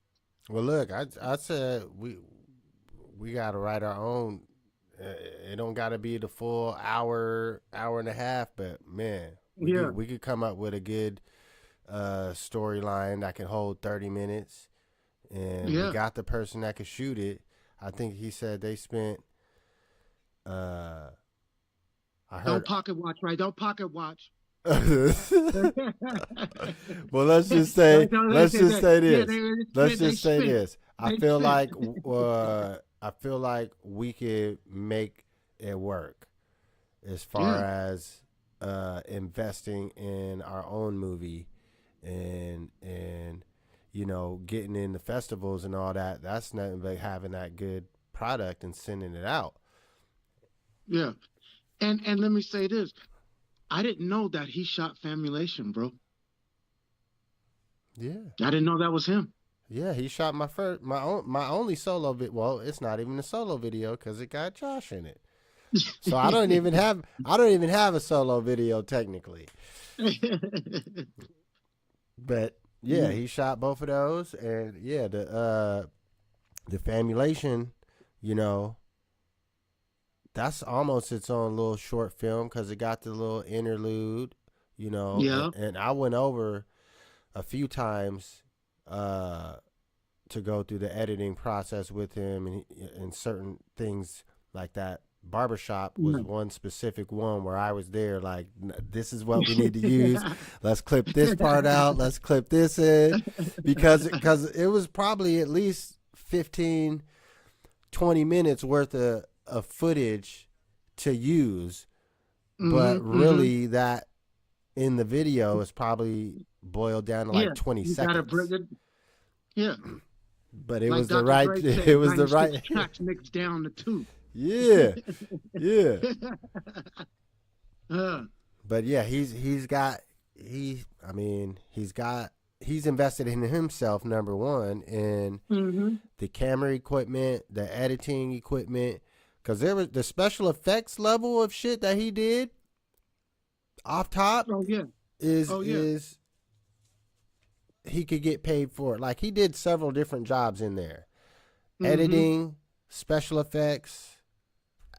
[SPEAKER 4] Well, look, I said we got to write our own. It don't got to be the full hour and a half, but man, we could come up with a good storyline that can hold 30 minutes, and we got the person that could shoot it. I think he said they spent. I heard.
[SPEAKER 3] Don't pocket watch, right? Don't pocket watch.
[SPEAKER 4] Well, let's just say this. I feel like we could make it work as far as investing in our own movie and getting in the festivals and all that. That's nothing but having that good product and sending it out.
[SPEAKER 3] Yeah. And let me say this. I didn't know that he shot Famulation, bro.
[SPEAKER 4] Yeah.
[SPEAKER 3] I didn't know that was him.
[SPEAKER 4] Yeah, he shot my only solo video. Well, it's not even a solo video because it got Josh in it. So I don't even have a solo video technically. But yeah, he shot both of those, and yeah, the Famulation, that's almost its own little short film because it got the little interlude,
[SPEAKER 3] Yeah.
[SPEAKER 4] And I went over a few times to go through the editing process with him and certain things like that. Barbershop was one specific one where I was there like, this is what we need to use. Let's clip this part out. Let's clip this in because it was probably at least 15, 20 minutes worth of footage to use, but really that in the video is probably boiled down to like 20 seconds. But it was the right. It was the right.
[SPEAKER 3] Tracks mixed down to 2.
[SPEAKER 4] Yeah. But yeah, he's invested in himself, number one, in the camera equipment, the editing equipment, Because there was the special effects level of shit that he did off top
[SPEAKER 3] Oh yeah.
[SPEAKER 4] is he could get paid for it. Like he did several different jobs in there. Editing, special effects,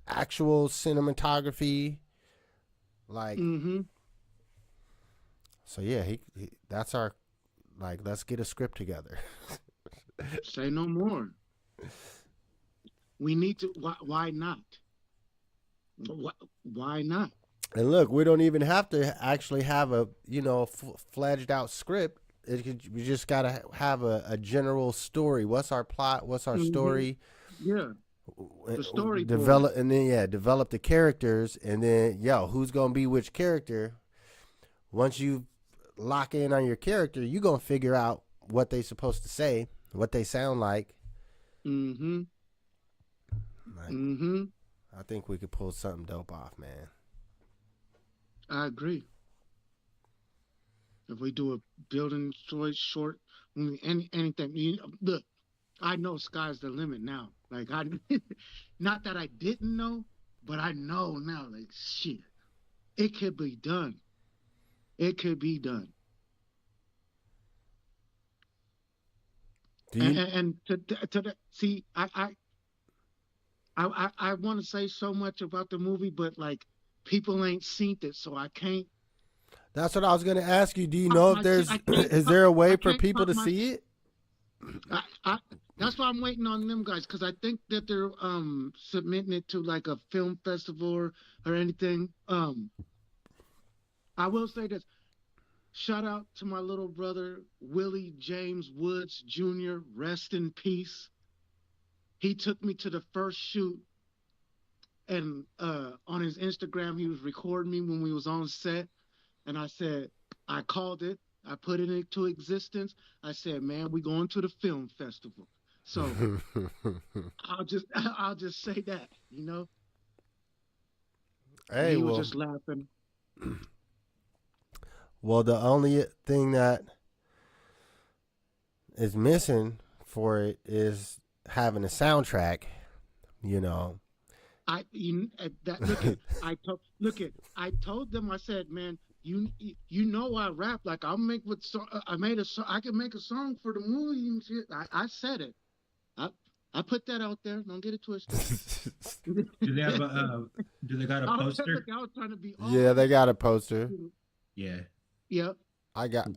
[SPEAKER 4] actual cinematography. Like so yeah, he that's our like let's get a script together.
[SPEAKER 3] Say no more. We need to. Why not? Why not?
[SPEAKER 4] And look, we don't even have to actually have a fledged out script. We just gotta have a general story. What's our plot? What's our story?
[SPEAKER 3] Yeah, the story.
[SPEAKER 4] Develop and then develop the characters, and then who's gonna be which character? Once you lock in on your character, you gonna figure out what they supposed to say, what they sound like. I think we could pull something dope off, man.
[SPEAKER 3] I agree. If we do a building short, anything. Look, I know sky's the limit now. Like not that I didn't know, but I know now. Like shit, it could be done. It could be done. And to see, I want to say so much about the movie, but like people ain't seen it, so I can't.
[SPEAKER 4] That's what I was gonna ask you. Do you know if there's is there a way for people to see it?
[SPEAKER 3] That's why I'm waiting on them guys, because I think that they're submitting it to like a film festival or anything. I will say this. Shout out to my little brother, Willie James Woods Jr., rest in peace. He took me to the first shoot, and on his Instagram, he was recording me when we was on set, and I said, I called it, I put it into existence. I said, man, we going to the film festival. So I'll just say that,
[SPEAKER 4] Hey,
[SPEAKER 3] he was just laughing.
[SPEAKER 4] Well, the only thing that is missing for it is having a soundtrack,
[SPEAKER 3] I told them, I said, man, I rap, like I can make a song for the movie and shit. I said it. I put that out there. Don't get it twisted.
[SPEAKER 1] Do they have do they got a poster?
[SPEAKER 3] I was trying to be
[SPEAKER 4] they got a poster.
[SPEAKER 1] Yeah.
[SPEAKER 3] Yep.
[SPEAKER 4] I got.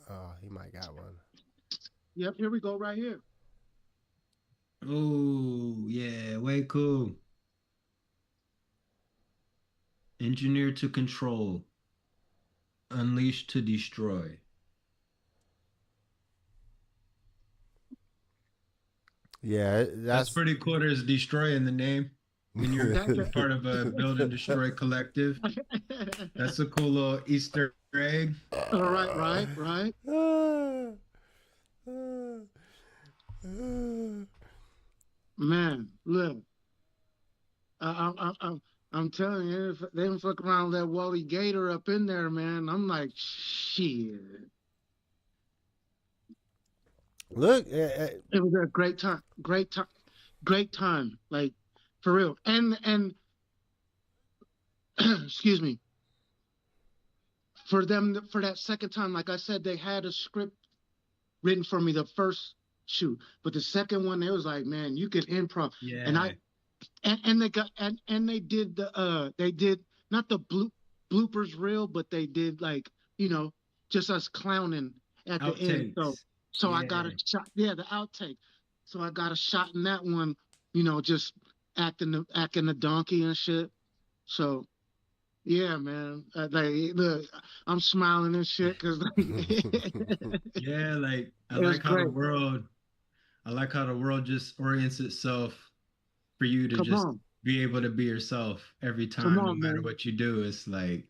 [SPEAKER 4] Oh, he might got one.
[SPEAKER 3] Yep. Here we go. Right here.
[SPEAKER 1] Oh yeah, way cool. Engineer to control, unleash to destroy.
[SPEAKER 4] Yeah,
[SPEAKER 1] that's pretty cool. There's destroy in the name. When you're part of a build and destroy collective. That's a cool little Easter egg.
[SPEAKER 3] Right. Man, look. I'm telling you, if they don't fuck around with that Wally Gator up in there, man, I'm like, shit.
[SPEAKER 4] Look,
[SPEAKER 3] it was a great time, like for real. And excuse me, for that second time, like I said, they had a script written for me the first shoot, but the second one, it was like, man, you could improv.
[SPEAKER 1] Yeah.
[SPEAKER 3] And they got and they did not the bloopers reel, but they did like just us clowning at
[SPEAKER 1] Outtakes.
[SPEAKER 3] The end. So I got a shot. Yeah, the outtake. So I got a shot in that one. Just acting the donkey and shit. So yeah, man. Look, I'm smiling and shit because
[SPEAKER 1] yeah, like I like how the world just orients itself for you to be able to be yourself every time, no matter what you do. It's like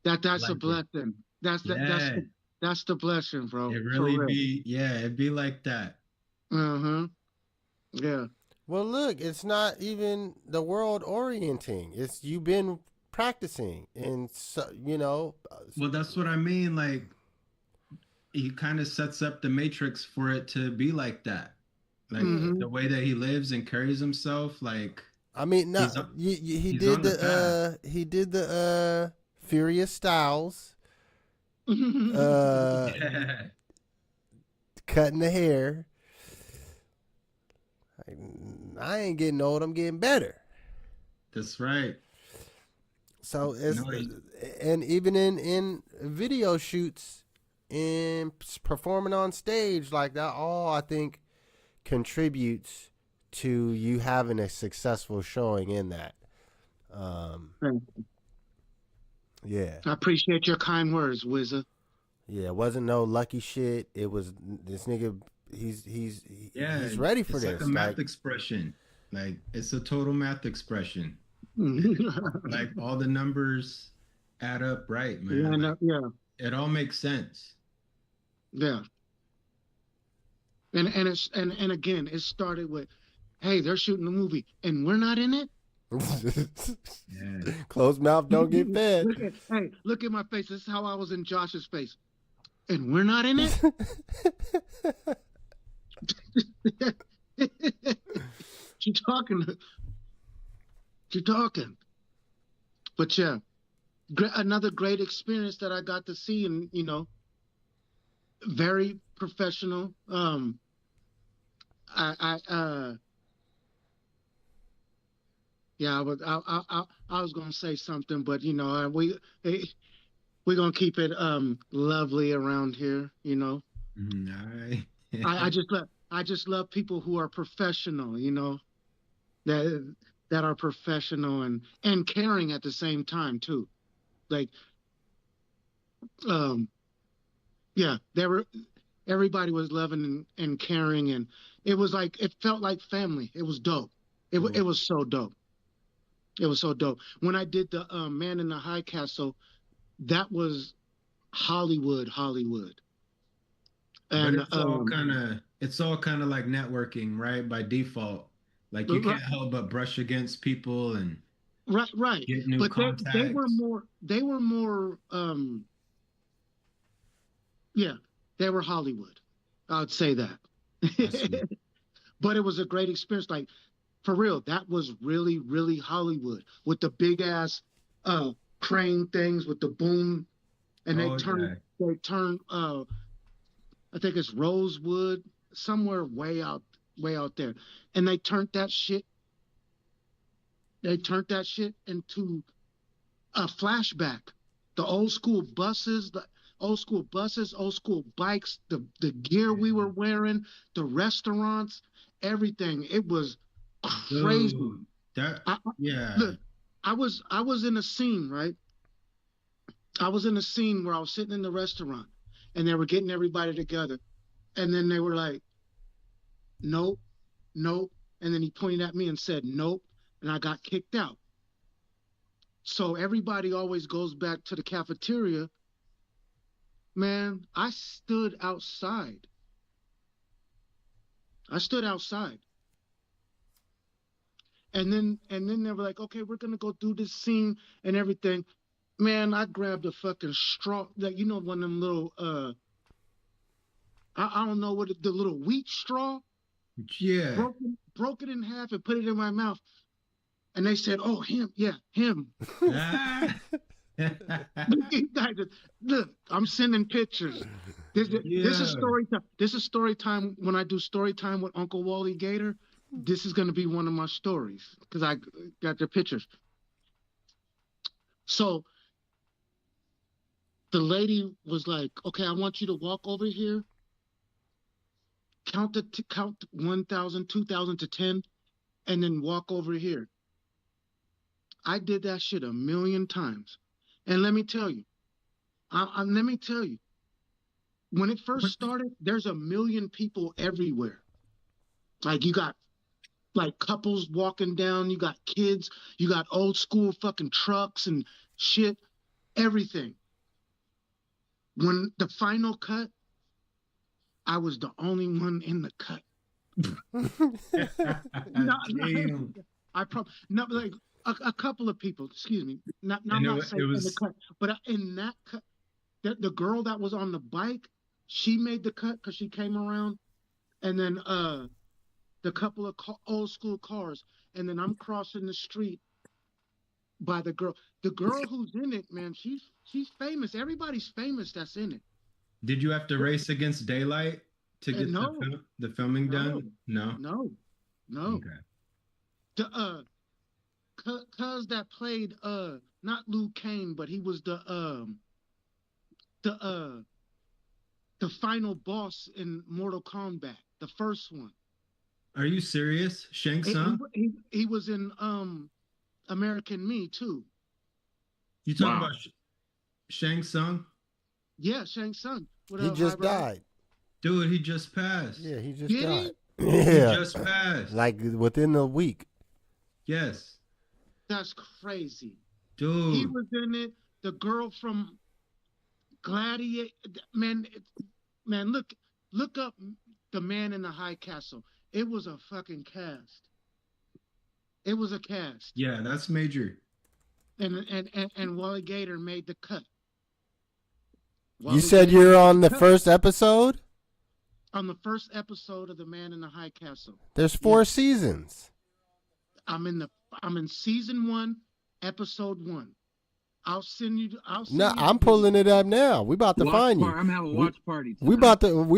[SPEAKER 3] that's a blessing. That's the blessing, bro.
[SPEAKER 1] It really be, it'd be like that.
[SPEAKER 3] Yeah.
[SPEAKER 4] Well, look, it's not even the world orienting. It's you've been practicing, and
[SPEAKER 1] Well, that's what I mean. Like, he kind of sets up the matrix for it to be like that. Like the way that he lives and carries himself, like
[SPEAKER 4] I mean, no,
[SPEAKER 1] He's on,
[SPEAKER 4] he
[SPEAKER 1] he's
[SPEAKER 4] did
[SPEAKER 1] on the path.
[SPEAKER 4] he did the Furious Styles, uh,
[SPEAKER 1] Yeah,
[SPEAKER 4] cutting the hair. Like, I ain't getting old. I'm getting better.
[SPEAKER 1] that's right.
[SPEAKER 4] So it's
[SPEAKER 1] No,
[SPEAKER 4] and even in video shoots, in performing on stage like that, all I think contributes to you having a successful showing in that. Um, yeah,
[SPEAKER 3] I appreciate your kind words, Wizard.
[SPEAKER 4] yeah. It wasn't no lucky shit. It was this nigga.
[SPEAKER 1] yeah,
[SPEAKER 4] He's ready for
[SPEAKER 1] it's like a
[SPEAKER 4] this.
[SPEAKER 1] math
[SPEAKER 4] Like,
[SPEAKER 1] expression. Like it's a total math expression. Like all the numbers add up right,
[SPEAKER 3] Yeah,
[SPEAKER 1] man. Like
[SPEAKER 3] yeah,
[SPEAKER 1] it all makes sense.
[SPEAKER 3] yeah. And it's and again, it started with, hey, they're shooting a movie and we're not in it.
[SPEAKER 1] Yeah.
[SPEAKER 4] closed mouth don't get fed.
[SPEAKER 3] Look at my face. This is how I was in Josh's face. And we're not in it. She talking. She talking. But yeah, another great experience that I got to see, and very professional. Yeah, I was gonna say something, but we're gonna keep it lovely around here.
[SPEAKER 1] All right.
[SPEAKER 3] I just love people who are professional. That that are professional and caring at the same time too. Like um yeah, everybody was loving and caring, and it felt like family. It was dope. It was so dope. It was so dope. When I did the Man in the High Castle, that was Hollywood.
[SPEAKER 1] But
[SPEAKER 3] And
[SPEAKER 1] it's all kind of like networking, right? By default. Like you
[SPEAKER 3] right,
[SPEAKER 1] can't help but brush against people and
[SPEAKER 3] right.
[SPEAKER 1] get new
[SPEAKER 3] But
[SPEAKER 1] contacts.
[SPEAKER 3] they were more yeah, they were Hollywood. I'd say
[SPEAKER 1] I see.
[SPEAKER 3] that. But it was a great experience. Like for real, that was really, really Hollywood with the big ass crane things with the boom, and
[SPEAKER 1] Oh yeah.
[SPEAKER 3] they turn I think it's Rosewood, somewhere way out there. And they turned that shit into a flashback. The old school buses, old school bikes, the gear we were wearing, the restaurants, everything. It was crazy.
[SPEAKER 1] Dude, that
[SPEAKER 3] I,
[SPEAKER 1] yeah.
[SPEAKER 3] look, I was in a scene, right? I was in a scene where I was sitting in the restaurant and they were getting everybody together. And then they were like, nope, nope. And then he pointed at me and said, nope. And I got kicked out. So everybody always goes back to the cafeteria. Man, I stood outside. I stood outside. And then they were like, okay, we're gonna go do this scene and everything. Man, I grabbed a fucking straw, like one of them little I don't know what the little wheat straw,
[SPEAKER 1] Yeah.
[SPEAKER 3] broke it in half and put it in my mouth. And they said, "Oh, him, yeah, him."
[SPEAKER 1] Ah.
[SPEAKER 3] Look, I'm sending pictures. This is
[SPEAKER 1] Yeah.
[SPEAKER 3] story time. This is story time. When I do story time with Uncle Wally Gator, this is going to be one of my stories because I got their pictures. So the lady was like, "Okay, I want you to walk over here, count 1,000, 2,000 to 10, and then walk over here." I did that shit a million times, and let me tell you, let me tell you, when it first started, there's a million people everywhere. Like you got like couples walking down, you got kids, you got old school fucking trucks and shit, everything. When the final cut, I was the only one in the cut. Not,
[SPEAKER 1] Damn.
[SPEAKER 3] I probably not like a couple of people. Excuse me. I'm
[SPEAKER 1] And
[SPEAKER 3] not saying
[SPEAKER 1] it
[SPEAKER 3] in the
[SPEAKER 1] was
[SPEAKER 3] cut, but in that cut, the girl that was on the bike, she made the cut because she came around, and then the couple of old school cars, and then I'm crossing the street by the girl. The girl who's in it, man, she's famous. Everybody's famous that's in it.
[SPEAKER 1] Did you have to race against daylight to get
[SPEAKER 3] No,
[SPEAKER 1] the filming
[SPEAKER 3] no,
[SPEAKER 1] done? No.
[SPEAKER 3] no.
[SPEAKER 1] Okay.
[SPEAKER 3] The cuz that played not Liu Kang, but he was the final boss in Mortal Kombat, the first one.
[SPEAKER 1] Are you serious? Shang Tsung?
[SPEAKER 3] He was in American Me too.
[SPEAKER 1] You talking about Shang Tsung?
[SPEAKER 3] Yeah, Shang Tsung.
[SPEAKER 4] He just died.
[SPEAKER 1] Dude, he just passed.
[SPEAKER 4] Yeah, he just
[SPEAKER 3] Did
[SPEAKER 4] died.
[SPEAKER 3] he?
[SPEAKER 4] Yeah.
[SPEAKER 1] He just passed.
[SPEAKER 4] Like within a week.
[SPEAKER 1] Yes.
[SPEAKER 3] That's crazy.
[SPEAKER 1] Dude.
[SPEAKER 3] He was in it. The girl from Gladiator. Man, look up The Man in the High Castle. It was a fucking cast. It was a cast.
[SPEAKER 1] Yeah, that's major.
[SPEAKER 3] And Wally Gator made the cut.
[SPEAKER 4] You said you're on the first episode?
[SPEAKER 3] On the first episode of The Man in the High Castle.
[SPEAKER 4] There's 4 seasons.
[SPEAKER 3] I'm in season 1, episode 1. I'll send you.
[SPEAKER 4] No, I'm pulling it up now. We about to find you.
[SPEAKER 2] I'm having a watch party tonight.
[SPEAKER 4] We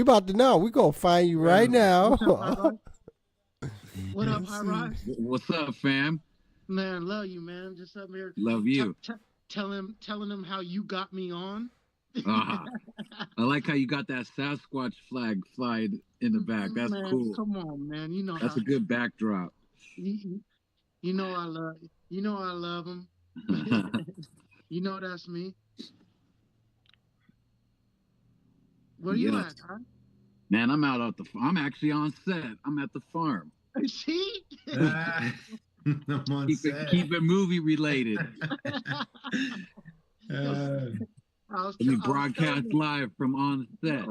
[SPEAKER 4] about to know. We gonna find you right now.
[SPEAKER 3] What up, High Rise?
[SPEAKER 2] What's up, fam?
[SPEAKER 3] Man, love you, man. Just up here.
[SPEAKER 2] Love you.
[SPEAKER 3] Telling him how you got me on.
[SPEAKER 2] I like how you got that Sasquatch flag flying in the back. That's
[SPEAKER 3] man,
[SPEAKER 2] cool.
[SPEAKER 3] Come on, man. You know
[SPEAKER 2] that's a good backdrop.
[SPEAKER 3] You know I love. You know I love him. You know that's me. Where you at, huh?
[SPEAKER 2] Man, I'm out at I'm actually on set. I'm at the farm.
[SPEAKER 3] See?
[SPEAKER 1] I'm on set.
[SPEAKER 2] Keep it movie related. Let me broadcast live from on set.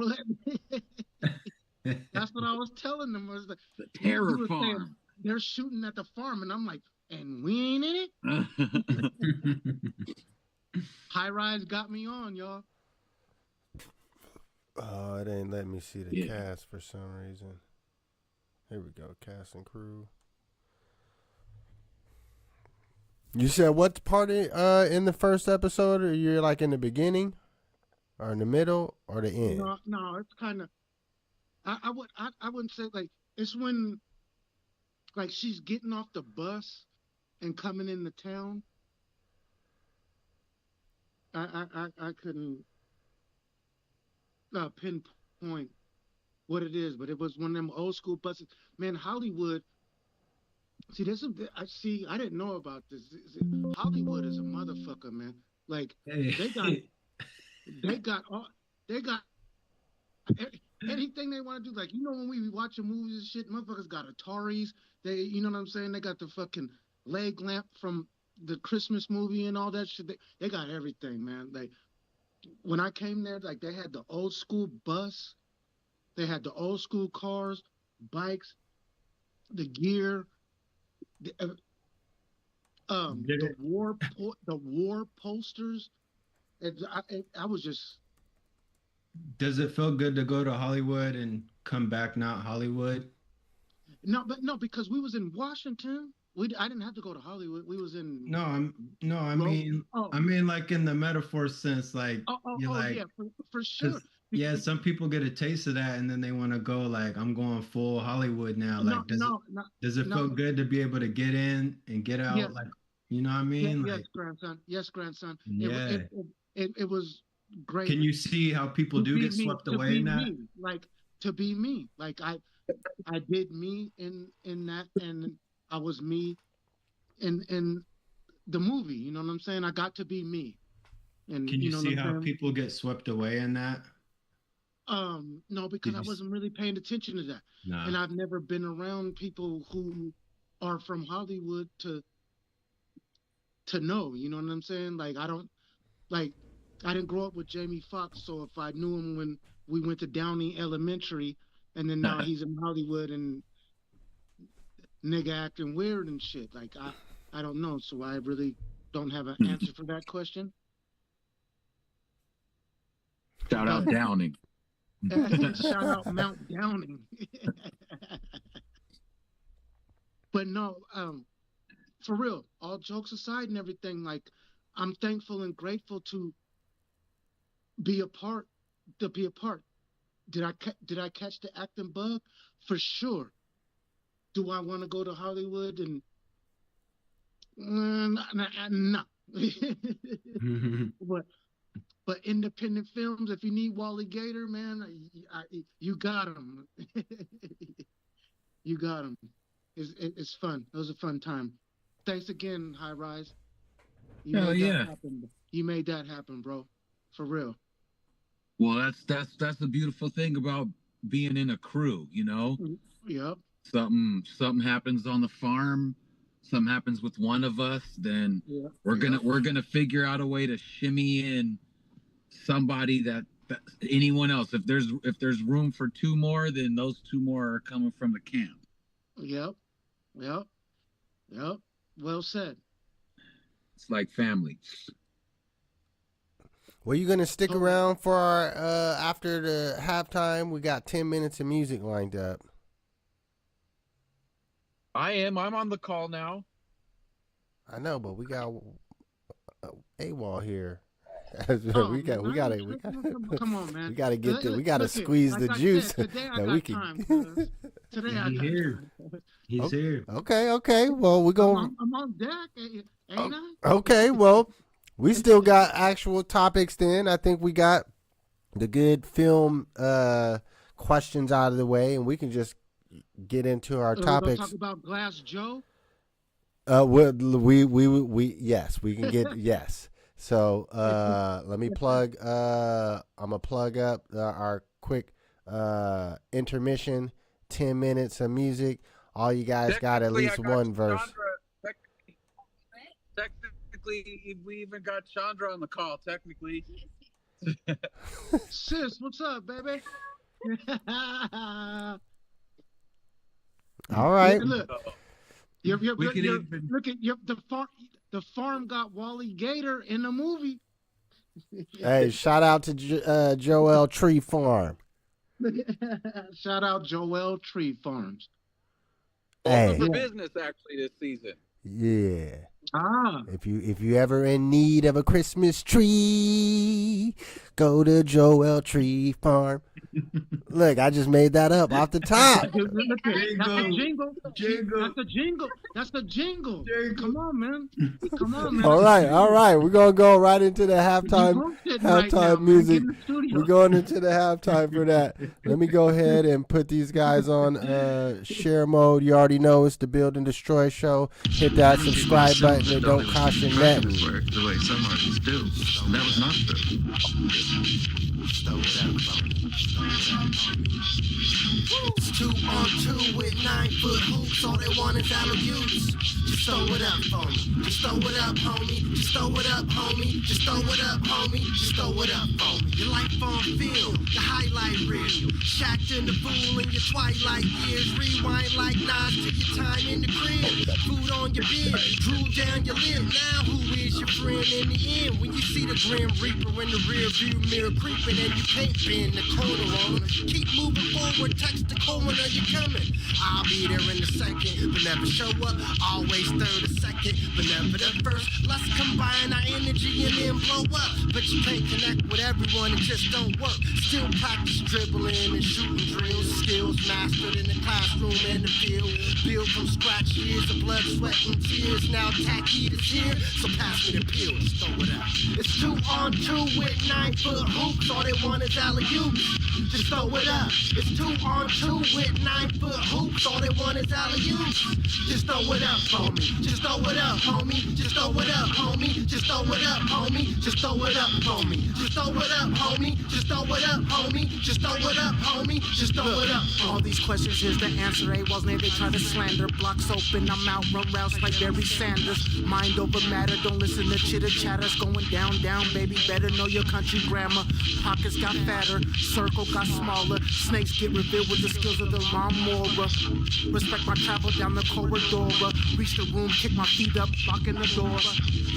[SPEAKER 3] That's what I was telling them. Was the
[SPEAKER 2] Terror Farm.
[SPEAKER 3] They're shooting at the farm, and I'm like, and we ain't in it. High Rise got me on, y'all.
[SPEAKER 4] Oh, it ain't let me see the cast for some reason. Here we go, cast and crew. You said what part in the first episode? Or you're like in the beginning, or in the middle, or the end?
[SPEAKER 3] No, it's kind of. I wouldn't say like it's when, like she's getting off the bus and coming into town. I couldn't pinpoint what it is, but it was one of them old school buses. Man, Hollywood. See, I didn't know about this. Hollywood is a motherfucker, man. Like they got anything they want to do. Like, you know, when we be watching movies and shit, motherfuckers got Ataris. You know what I'm saying? They got the fucking leg lamp from the Christmas movie and all that shit. They got everything, man. Like, when I came there, like, they had the old school bus, they had the old school cars, bikes, the gear, the war posters. I was just.
[SPEAKER 1] Does it feel good to go to Hollywood and come back not Hollywood?
[SPEAKER 3] No, because we was in Washington. I didn't have to go to Hollywood. We was in.
[SPEAKER 1] I mean like in the metaphor sense, like
[SPEAKER 3] yeah, for sure.
[SPEAKER 1] Some people get a taste of that and then they want to go like, I'm going full Hollywood now. Like, does it feel good to be able to get in and get out?
[SPEAKER 3] Yes.
[SPEAKER 1] Like, you know what I mean?
[SPEAKER 3] Yes,
[SPEAKER 1] like,
[SPEAKER 3] grandson. Yes, grandson.
[SPEAKER 1] Yeah.
[SPEAKER 3] It was great.
[SPEAKER 1] Can you see how people do get swept away in that?
[SPEAKER 3] Like, to be me. Like, I did me in that, and I was me in the movie. You know what I'm saying? I got to be me. And
[SPEAKER 1] can you see how people get swept away in that?
[SPEAKER 3] No, because I wasn't really paying attention to that.
[SPEAKER 1] Nah.
[SPEAKER 3] And I've never been around people who are from Hollywood to know, you know what I'm saying? Like, I didn't grow up with Jamie Foxx, so if I knew him when we went to Downey Elementary, and then now he's in Hollywood and nigga acting weird and shit, like, I don't know, so I really don't have an answer for that question.
[SPEAKER 2] Shout out Downing.
[SPEAKER 3] Shout out Mount Downing. But no, for real, all jokes aside and everything, like I'm thankful and grateful to be a part. To be a part. Did I catch the acting bug? For sure. Do I want to go to Hollywood and no. But independent films, if you need Wally Gator, man, you got him. You got him. It's fun. It was a fun time. Thanks again, High Rise.
[SPEAKER 2] Hell yeah.
[SPEAKER 3] You made that happen, bro. For real.
[SPEAKER 2] Well, that's the beautiful thing about being in a crew, you know?
[SPEAKER 3] Yep.
[SPEAKER 2] Something happens on the farm, something happens with one of us, then we're gonna figure out a way to shimmy in somebody that anyone else. If there's room for two more, then those two more are coming from the camp.
[SPEAKER 3] Yep. Well said.
[SPEAKER 2] It's like family.
[SPEAKER 4] Were you gonna stick around for our after the halftime? We got 10 minutes of music lined up.
[SPEAKER 2] I am. I'm on the call now.
[SPEAKER 4] I know, but we got Awall here.
[SPEAKER 3] Come on, man.
[SPEAKER 4] We gotta squeeze the juice that we can.
[SPEAKER 3] Today I got
[SPEAKER 1] here. He's here.
[SPEAKER 4] Okay. Well, we're going.
[SPEAKER 3] I'm on deck, ain't I?
[SPEAKER 4] Okay. Well, we still got actual topics. Then I think we got the good film questions out of the way, and we can just get into our topics.
[SPEAKER 3] Talk about Glass Joe.
[SPEAKER 4] We yes, we can get yes. So let me plug. I'm gonna plug up our quick intermission. 10 minutes of music. All you guys got at least one verse.
[SPEAKER 2] Technically, we even got Chandra on the call. Technically.
[SPEAKER 3] Sis, what's up, baby?
[SPEAKER 4] All right.
[SPEAKER 3] Look, the farm got Wally Gator in the movie.
[SPEAKER 4] Hey, shout out to Joel Tree Farm.
[SPEAKER 3] Shout out Joel Tree Farms.
[SPEAKER 4] Hey.
[SPEAKER 2] For business actually this season.
[SPEAKER 4] Yeah. If you ever in need of a Christmas tree, go to Joel Tree Farm. Look, I just made that up off the top.
[SPEAKER 3] That's a jingle. Come on, man. All
[SPEAKER 4] right. We're gonna go right into the halftime music. We're going into the halftime for that. Let me go ahead and put these guys on share mode. You already know it's the Build and Destroy Show. Hit that subscribe button. It don't cost you nothing.
[SPEAKER 5] The way some artists do, and that was not true.
[SPEAKER 6] It's 2 on 2 with 9-foot hoops. All they want is alley-oops. Just throw it up for me. Just throw it up, homie. Just throw it up, homie. Just throw it up, homie. Just throw it up for me. Your life on film, your highlight reel. Shacked in the pool in your twilight years. Rewind like Nas to your time in the crib. Food on your beard, drool down your lip. Now who is your friend in the end? When you see the Grim Reaper in the rear view mirror creeping and you can't bend the corner on him. Keep moving forward, text the corner, you're coming. I'll be there in a second, but never show up. Always third or second, but never the first. Let's combine our energy and then blow up. But you can't connect with everyone, it just don't work. Still practice dribbling and shooting drills. Skills mastered in the classroom and the field. Build from scratch, years of blood, sweat, and tears. Now tacky is here, so pass me the pill. Just throw it out. It's 2 on 2 with 9-foot hoops. All they want is alley-oops. Just throw it up. It's 2 on 2 with 9-foot hoops. All they want is alley-oops. Just throw it up for me. Just throw it up, homie. Just throw it up, homie. Just throw it up, homie. Just throw it up for me. Just throw it up, homie. Just throw it up, homie. Just throw it up, homie. Just throw it up.
[SPEAKER 7] All these questions, here's the answer. Awall's name they try to slander. Blocks open, I'm out, run routes like Barry Sanders. Mind over matter, don't listen to chitter chatter. It's going down, baby. Better know your country grammar. Pockets got fatter. Circle world got smaller. Snakes get revealed with the skills of the lawnmower. Respect my travel down the corridor. Reach the room, kick my feet up, locking the door.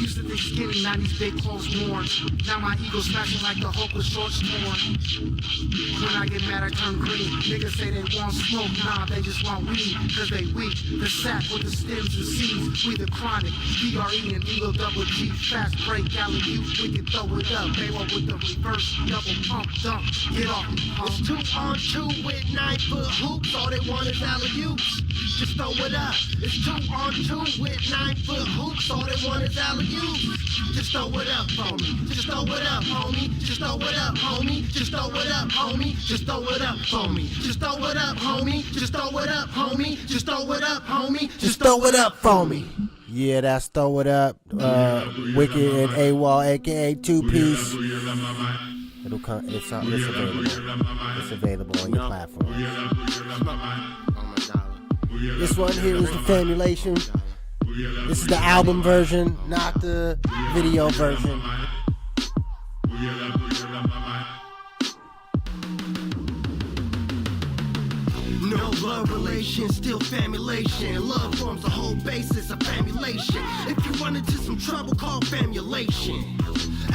[SPEAKER 7] Used to think skinny, now these big clothes worn. Now my ego smashing like the Hulk with shorts torn. When I get mad, I turn green. Niggas say they want smoke, nah, they just want weed. Cause they weak, the sap with the stems and seeds. We the chronic, DRE and Eagle double G. Fast break, alley youth, we can throw it up. Baywell with the reverse, double pump, dump, get off.
[SPEAKER 6] It's 2-on-2 with 9-foot hoops. All they want is alley-oops. Just throw it up. It's 2-on-2 with 9-foot hoops. All they want is alley-oops. Just throw it up for me. Just throw it up, homie. Just throw it up, homie. Just throw it up, homie. Just throw it up for me. Just throw it up, homie. Just throw it up, homie. Just throw it up, homie. Just throw it up for me.
[SPEAKER 4] Yeah, that's Throw It Up. Wicked and Awall, aka 2Piece. It'll come. It's available. It's available on your platform. This one here is the Famulation. This is the album version, not the video version.
[SPEAKER 6] No love relation, still famulation. Love forms the whole basis of famulation. If you run into some trouble, call famulation.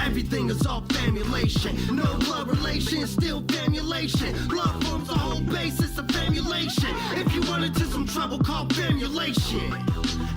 [SPEAKER 6] Everything is all famulation. No love relation, still famulation. Love forms the whole basis of famulation. If you run into some trouble, call famulation.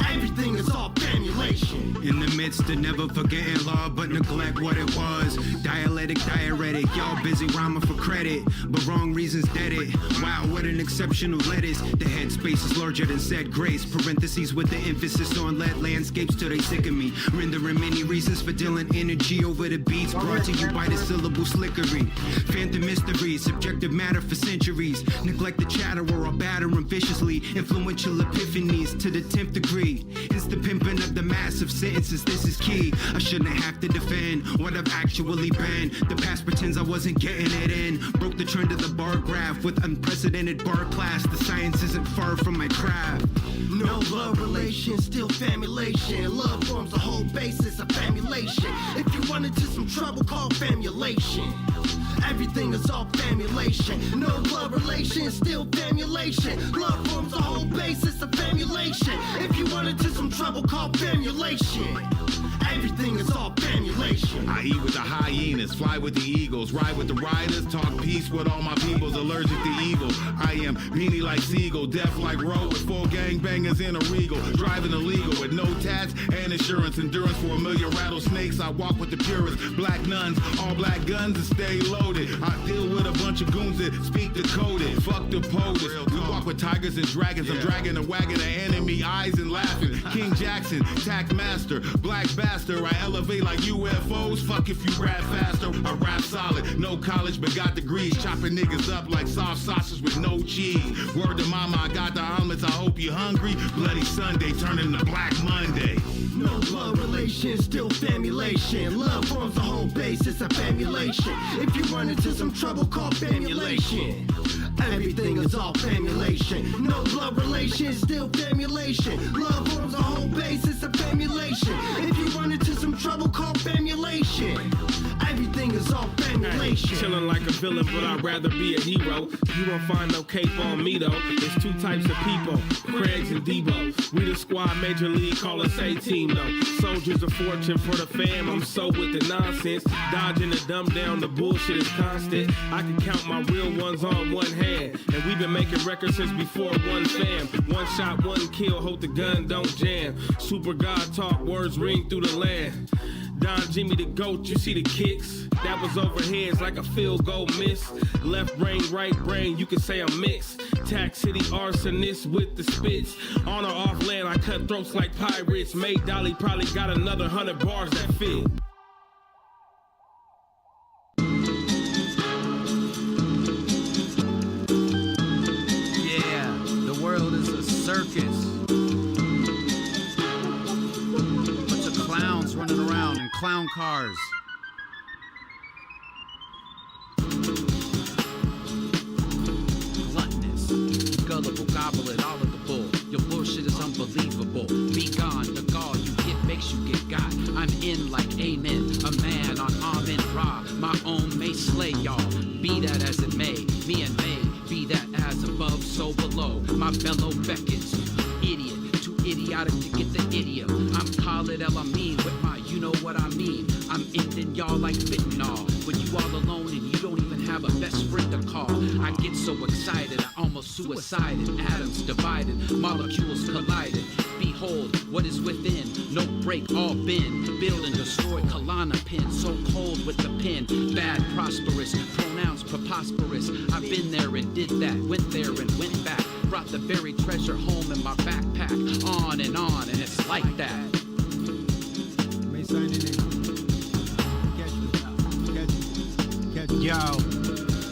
[SPEAKER 6] Everything is all famulation.
[SPEAKER 8] In the midst of never forgetting love, but neglect what it was. Dialectic, diuretic, y'all busy rhyming for credit, but wrong reasons dead it. Wow, what an exceptional lettuce. The headspace is larger than said grace. Parentheses with the emphasis on let landscapes till they sick of me. Rendering many reasons for dealing energy over the beats. Brought to you by the syllable slickery. Phantom mysteries, subjective matter for centuries. Neglect the chatterer or batter them viciously. Influential epiphanies to the 10th degree. Insta pimping up the massive sentences, this is key. I shouldn't have to defend what I've actually been. The past pretends I wasn't getting it in. Broke the trend of the bar graph with unprecedented bar class. The science isn't far from my craft.
[SPEAKER 6] No love relation, still famulation. Love forms the whole basis of famulation. If you run into some trouble, call famulation. Everything is all famulation. No love relation, still famulation. Love forms the whole basis of famulation. If you run into some trouble, call famulation. Everything is all famulation.
[SPEAKER 9] I eat with the hyenas, fly with the eagles, ride with the riders, talk peace with all my peoples, allergic to evil. I am beanie like Seagull, deaf like Roe, with 4 gangbangers in a regal, driving illegal with no tats and insurance, endurance for a million rattlesnakes. I walk with the purists, black nuns, all black guns and stay loaded. I deal with a bunch of goons that speak decoded. Fuck the POTUS. We walk with tigers and dragons. I'm dragging a wagon of enemy eyes and laughing. King Jackson, tack master, black bastard. I elevate like UFOs. Fuck if you rap faster. I rap solid, no college but got degrees. Chopping niggas up like soft sausage with no cheese. Word to mama, I got the omelets. I hope you hungry. Bloody Sunday turning to Black Monday.
[SPEAKER 6] No love relation, still famulation. Love forms the whole basis of famulation. If you run into some trouble, call famulation. Everything is all famulation. No love relation, still famulation. Love forms the whole basis of famulation. If you run into some trouble, call famulation. Everything is all famulation.
[SPEAKER 2] Chilling like a villain, but I'd rather be a hero. You won't find no cape on me though. There's 2 types of people, Craigs and Debo. We the squad, major league, call us A-team though. Soldiers of fortune for the fam. I'm so with the nonsense, dodging the dumb down. The bullshit is constant. I can count my real ones on one hand, and we've been making records since before one fam. One shot, one kill. Hope the gun don't jam. Super God talk, words ring through the land. Don Jimmy the GOAT, you see the kicks? That was overheads like a field goal miss. Left brain, right brain, you can say I'm mixed. Tax City arsonist with the spits. On or off land, I cut throats like pirates. Made Dolly probably got another 100 bars that fit.
[SPEAKER 10] Yeah, the world is a circus. Clowns running around in clown cars. Gluttonous, gullible, gobble it all of the bull. Your bullshit is unbelievable. Be gone, the gall you get makes you get got. I'm in like amen, a man on Amen Ra. My own may slay y'all, be that as it may. my bellow beckons. Idiot, too idiotic to get the idiom. I'm Khalid El Amin with my you know what I mean. I'm ending y'all like fentanyl. When you all alone and you don't even have a best friend to call. I get so excited, I almost suicided. Atoms divided, molecules collided. Behold what is within, no break, all bend. Build and destroy Kalana pen, so cold with the pen. Bad, prosperous, pronouns preposterous. I've been there and did that, went there and went back. Brought the buried treasure home in my backpack. On, and it's like that.
[SPEAKER 8] Yo,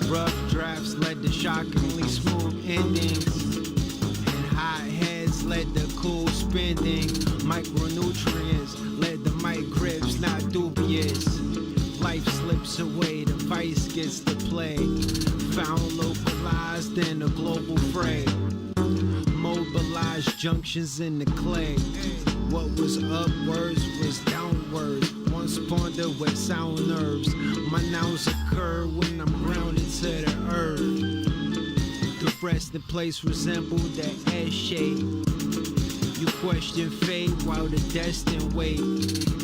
[SPEAKER 8] rough drafts led to shockingly smooth endings, and hot heads led to cool spending. Micronutrients led to mic grips, not dubious. Life slips away, the vice gets to play. Found localized in a global fray. Mobilized junctions in the clay. What was upwards was downwards. Once pondered with sound nerves. My nouns occur when I'm grounded to the earth. The resting place resembled the S shape. You question fate while the destined wait.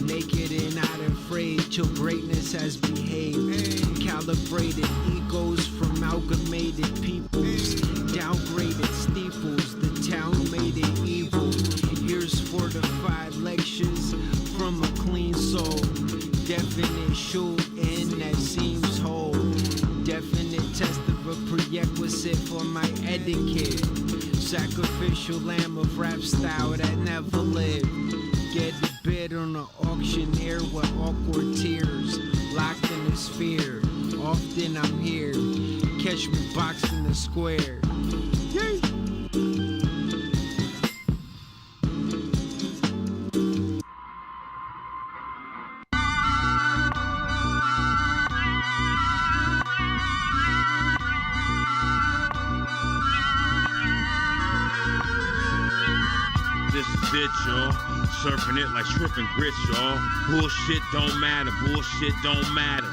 [SPEAKER 8] Naked and not afraid till greatness has behaved. Calibrated egos from amalgamated peoples. Downgraded steeples, the town made it evil. Years fortified lectures from a clean soul. Definite shooting that seems whole. Definite test of a prerequisite for my etiquette. Sacrificial lamb of rap style that never lived. Get a bid on the auctioneer with awkward tears. Locked in the sphere, often I'm here. Catch me boxing the square. Yay!
[SPEAKER 9] This is it, y'all. Surfing it like shrimp and grits, y'all. Bullshit don't matter, bullshit don't matter.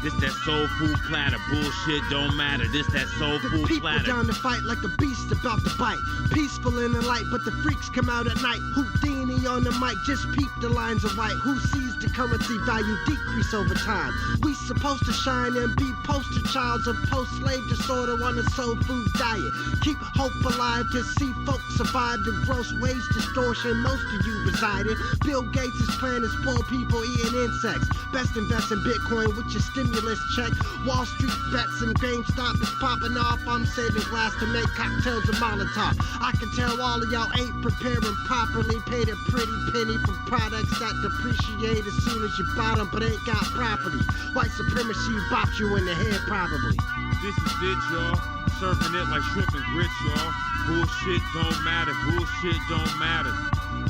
[SPEAKER 9] This that soul food platter, bullshit don't matter. This that soul food
[SPEAKER 6] People
[SPEAKER 9] platter.
[SPEAKER 6] down to fight like a beast about to bite. Peaceful in the light, but the freaks come out at night. Houdini on the mic, just peep the lines of white. Who sees the currency value decrease over time? We supposed to shine and be poster childs of post-slave disorder on a soul food diet. Keep hope alive to see folks survive the gross wage distortion most of you reside in. Bill Gates' plan is poor people eating insects. Best invest in Bitcoin with your stimulus check. Wall Street bets and GameStop is popping off. I'm saving glass to make cocktails of Molotov. I can tell all of y'all ain't preparing properly. Paid a pretty penny for products that depreciate as soon as you bought them, but ain't got property. White supremacy bopped you in the head probably.
[SPEAKER 9] This is it, y'all. Surfing it like shrimp and grits, y'all. Bullshit don't matter, bullshit don't matter.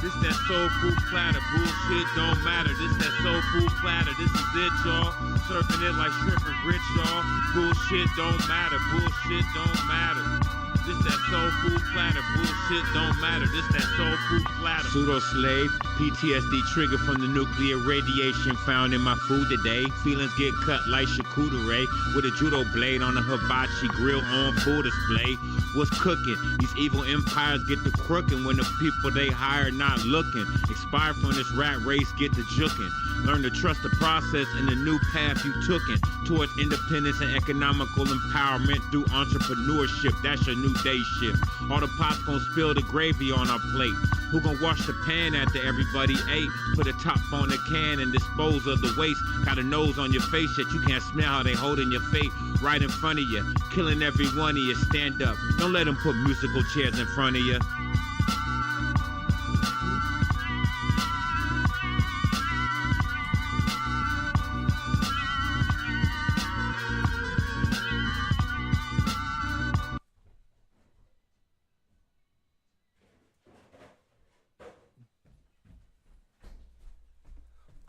[SPEAKER 9] This that soul food platter, bullshit don't matter. This that soul food platter, this is it, y'all. Surfing it like shrimp and grits, y'all. Bullshit don't matter, bullshit don't matter. This that soul food platter, bullshit don't matter. This that soul food platter. Pseudo slave, PTSD trigger from the nuclear radiation found in my food today. Feelings get cut like charcuterie with a judo blade on a hibachi grill on full display. What's cooking? These evil empires get the crooking when the people they hire not looking. Expired from this rat race, get the juking. Learn to trust the process and the new path you tookin' towards independence and economical empowerment through entrepreneurship. That's your new day shift. All the pots gon' spill the gravy on our plate. Who gon' wash the pan after everybody ate? Put a top on the can and dispose of the waste. Got a nose on your face yet you can't smell how they holding your fate right in front of you. Killing every one of you. Stand up. Don't let them put musical chairs in front of you.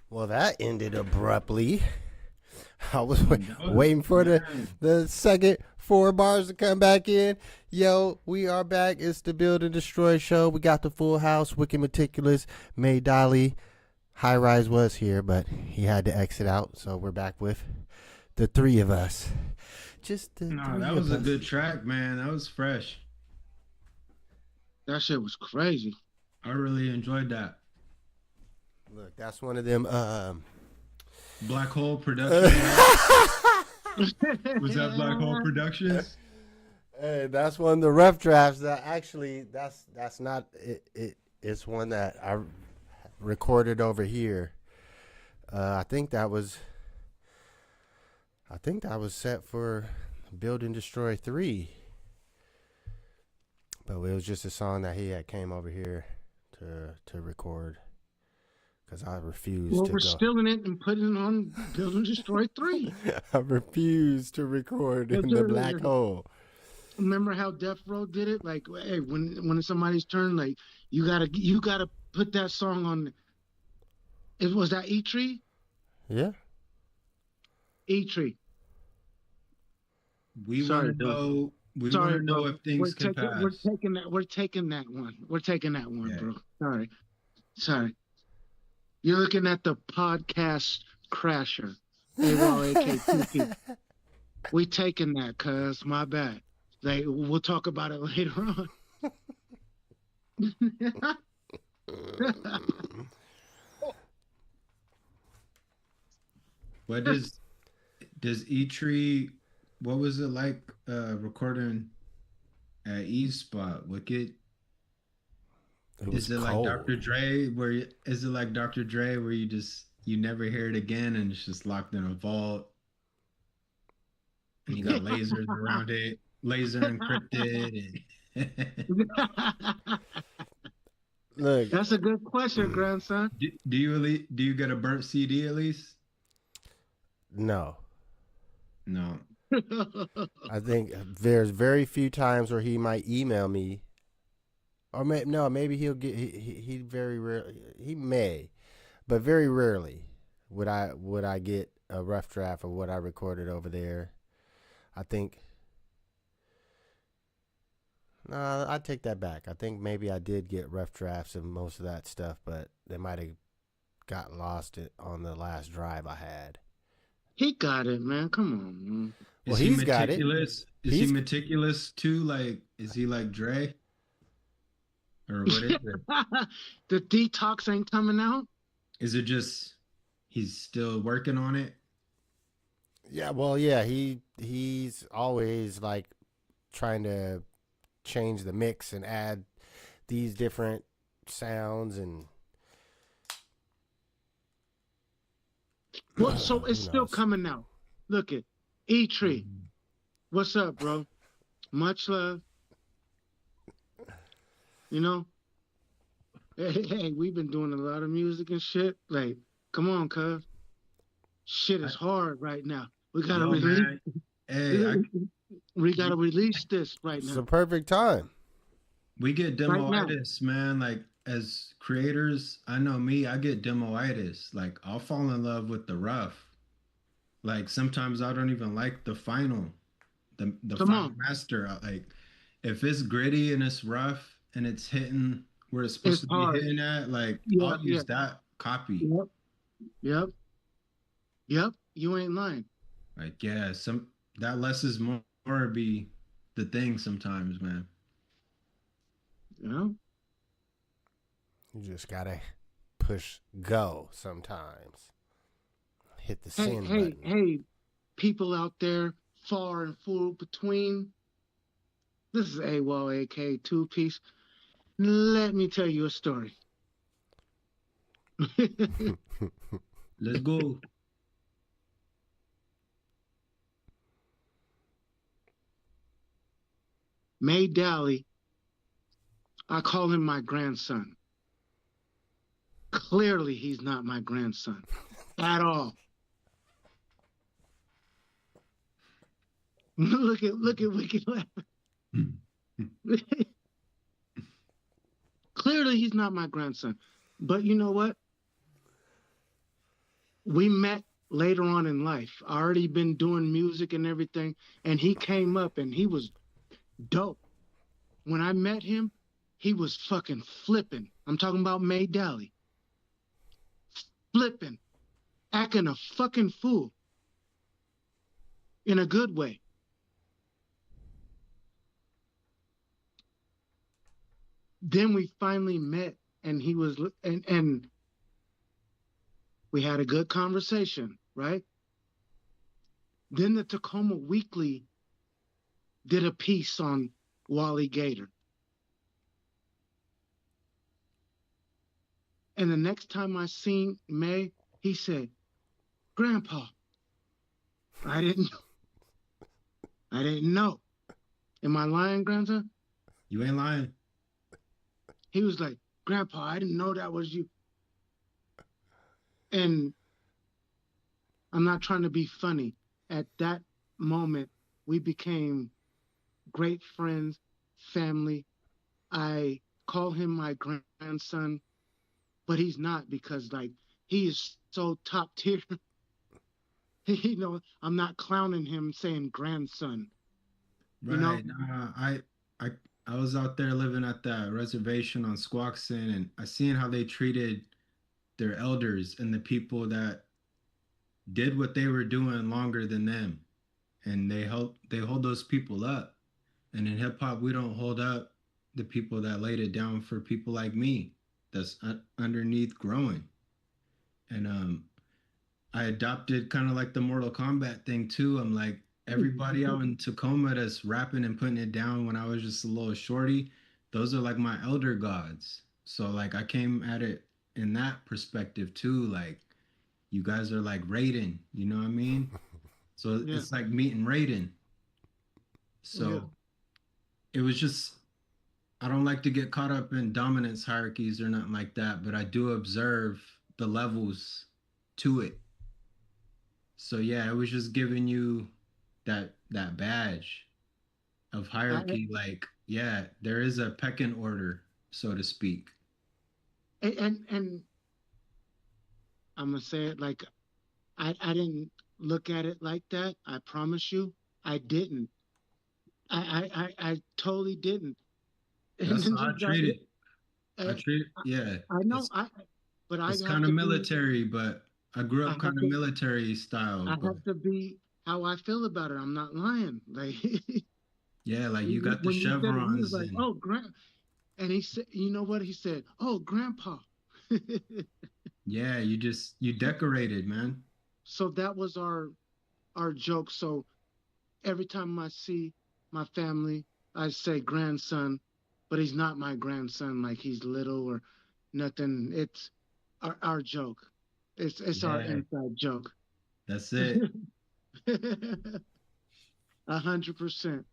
[SPEAKER 4] Well, that ended abruptly. I was waiting for the second 4 bars to come back in. Yo, we are back. It's the Build and Destroy Show. We got the full house. Wicked Meticulous, May Dolly. High Rise was here, but he had to exit out. So we're back with the 3 of us. Just the
[SPEAKER 1] No, that was a good track, man. That was fresh.
[SPEAKER 3] That shit was crazy.
[SPEAKER 1] I really enjoyed that.
[SPEAKER 4] Look, that's one of them.
[SPEAKER 1] Black Hole Productions. Was that Black Hole Productions?
[SPEAKER 4] Hey, that's one of the rough drafts that actually that's not it. It's one that I recorded over here. I think that was set for Build and Destroy 3. But it was just a song that he had came over here to record. Because I refused
[SPEAKER 3] well,
[SPEAKER 4] to
[SPEAKER 3] we're
[SPEAKER 4] go.
[SPEAKER 3] stealing it and putting it on Build and Destroy 3.
[SPEAKER 4] I refuse to record in the black hole.
[SPEAKER 3] Remember how Death Row did it? Like, hey, when it's somebody's turn, like you gotta put that song on. It was that E-Tree?
[SPEAKER 4] Yeah.
[SPEAKER 3] E-Tree.
[SPEAKER 1] We want to know. We want to know if things can pass.
[SPEAKER 3] We're taking that one. We're taking that one, bro. Sorry. You're looking at the podcast crasher. Awall, AK 2Piece. We taking that, cuz. My bad. Like, we'll talk about it later on.
[SPEAKER 1] What does E-Tree? What was it like recording at E's spot? Wicked. Is it
[SPEAKER 4] cold.
[SPEAKER 1] like Dr. Dre? Is it like Dr. Dre where you never hear it again and it's just locked in a vault? And you got lasers around it, laser encrypted.
[SPEAKER 4] Look,
[SPEAKER 3] that's a good question, grandson.
[SPEAKER 1] Do you get a burnt CD at least?
[SPEAKER 4] No.
[SPEAKER 1] No.
[SPEAKER 4] I think there's very few times where he might email me, or maybe he'll get he very rarely he may, but very rarely would I get a rough draft of what I recorded over there. I think. No, I take that back. I think maybe I did get rough drafts and most of that stuff, but they might have got lost on the last drive I had.
[SPEAKER 3] He got it, man. Come on, man.
[SPEAKER 1] Well, he's got it. Is he meticulous too? Like, is he like Dre? Or what is it?
[SPEAKER 3] The detox ain't coming out?
[SPEAKER 1] Is it just he's still working on it?
[SPEAKER 4] Yeah, well, yeah, he's always like trying to change the mix and add these different sounds and
[SPEAKER 3] well, so it's still coming out. Look at E-Tree. What's up, bro? Much love. You know? Hey, we've been doing a lot of music and shit. Like, come on, cuz. Shit is hard right now. We gotta release. We gotta release this right now.
[SPEAKER 4] It's the perfect time.
[SPEAKER 1] We get demoitis, man. Like as creators, I know me. I get demoitis. Like I'll fall in love with the rough. Like sometimes I don't even like the final, the final master. Like if it's gritty and it's rough and it's hitting where it's supposed to be hitting at, like I'll use that copy.
[SPEAKER 3] Yep. You ain't lying.
[SPEAKER 1] Like that less is more be the thing sometimes, man.
[SPEAKER 3] Yeah.
[SPEAKER 4] You just gotta push go sometimes. Hit the send button.
[SPEAKER 3] Hey, people out there far and full between. This is Awall, AK 2Piece. Let me tell you a story.
[SPEAKER 1] Let's go.
[SPEAKER 3] May Dally, I call him my grandson. Clearly, he's not my grandson at all. Look at Wicked laughing. Clearly, he's not my grandson. But you know what? We met later on in life. I already been doing music and everything, and he came up and he was dope. When I met him, he was fucking flipping. I'm talking about May Dally. Flipping. Acting a fucking fool. In a good way. Then we finally met, and he was, and we had a good conversation, right? Then the Tacoma Weekly did a piece on Wally Gator. And the next time I seen May, he said, "Grandpa, I didn't know. Am I lying, grandson?"
[SPEAKER 1] You ain't lying.
[SPEAKER 3] He was like, "Grandpa, I didn't know that was you." And I'm not trying to be funny. At that moment, we became great friends, family. I call him my grandson, but he's not, because like he is so top tier. I'm not clowning him saying grandson.
[SPEAKER 1] Right. I I was out there living at that reservation on Squaxin, and I seen how they treated their elders and the people that did what they were doing longer than them, and they hold those people up. And in hip hop, we don't hold up the people that laid it down for people like me, that's underneath growing. And I adopted kind of like the Mortal Kombat thing too. I'm like, everybody out in Tacoma that's rapping and putting it down when I was just a little shorty, those are like my elder gods. So like I came at it in that perspective too. Like you guys are like Raiden, you know what I mean? So
[SPEAKER 3] Yeah.
[SPEAKER 1] it's like meeting Raiden. So
[SPEAKER 3] Yeah.
[SPEAKER 1] it was just, I don't like to get caught up in dominance hierarchies or nothing like that, but I do observe the levels to it. So yeah, it was just giving you that badge of
[SPEAKER 3] I,
[SPEAKER 1] hierarchy. Like, yeah, there is a pecking order, so to speak.
[SPEAKER 3] and I'm gonna say it like I didn't look at it like that. I promise you, I didn't. I totally didn't. And
[SPEAKER 1] That's
[SPEAKER 3] then
[SPEAKER 1] how I
[SPEAKER 3] just
[SPEAKER 1] treat it. I
[SPEAKER 3] I,
[SPEAKER 1] treat, yeah.
[SPEAKER 3] I know
[SPEAKER 1] It's
[SPEAKER 3] but I
[SPEAKER 1] it's
[SPEAKER 3] have
[SPEAKER 1] kind of
[SPEAKER 3] to be.
[SPEAKER 1] military, but I grew
[SPEAKER 3] I
[SPEAKER 1] up
[SPEAKER 3] have
[SPEAKER 1] kind of
[SPEAKER 3] to.
[SPEAKER 1] military style.
[SPEAKER 3] I
[SPEAKER 1] But
[SPEAKER 3] have to be how I feel about it. I'm not lying. Like
[SPEAKER 1] yeah, like you got the
[SPEAKER 3] when you said it, he was
[SPEAKER 1] chevrons
[SPEAKER 3] like,
[SPEAKER 1] and
[SPEAKER 3] "Oh, and he said, "You know what?" He said, "Oh, grandpa."
[SPEAKER 1] yeah, you decorated, man.
[SPEAKER 3] So that was our joke. So every time I see my family, I say grandson, but he's not my grandson. Like he's little or nothing. It's our joke. It's our
[SPEAKER 1] Yeah,
[SPEAKER 3] inside joke.
[SPEAKER 1] that's it.
[SPEAKER 3] 100%.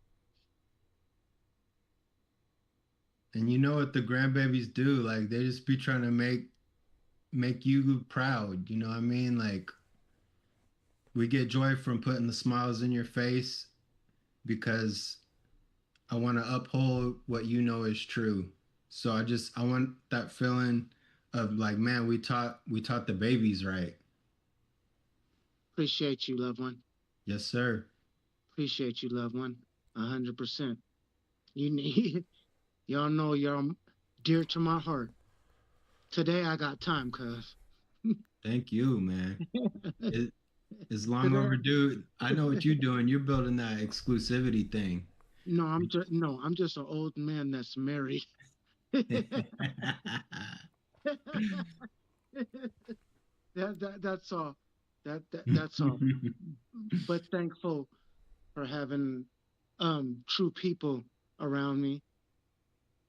[SPEAKER 1] And you know what the grandbabies do? Like they just be trying to make you proud. You know what I mean? Like we get joy from putting the smiles in your face because I want to uphold what you know is true. So I want that feeling of like, man, we taught the babies right.
[SPEAKER 3] Appreciate you, loved one.
[SPEAKER 1] Yes, sir.
[SPEAKER 3] Appreciate you, loved one. 100%. You need, y'all know y'all dear to my heart. Today I got time, cuz.
[SPEAKER 1] Thank you, man. It, it's long
[SPEAKER 3] Today,
[SPEAKER 1] overdue. I know what you're doing. You're building that exclusivity thing.
[SPEAKER 3] I'm just an old man that's married. That's all. That's all. But thankful for having true people around me.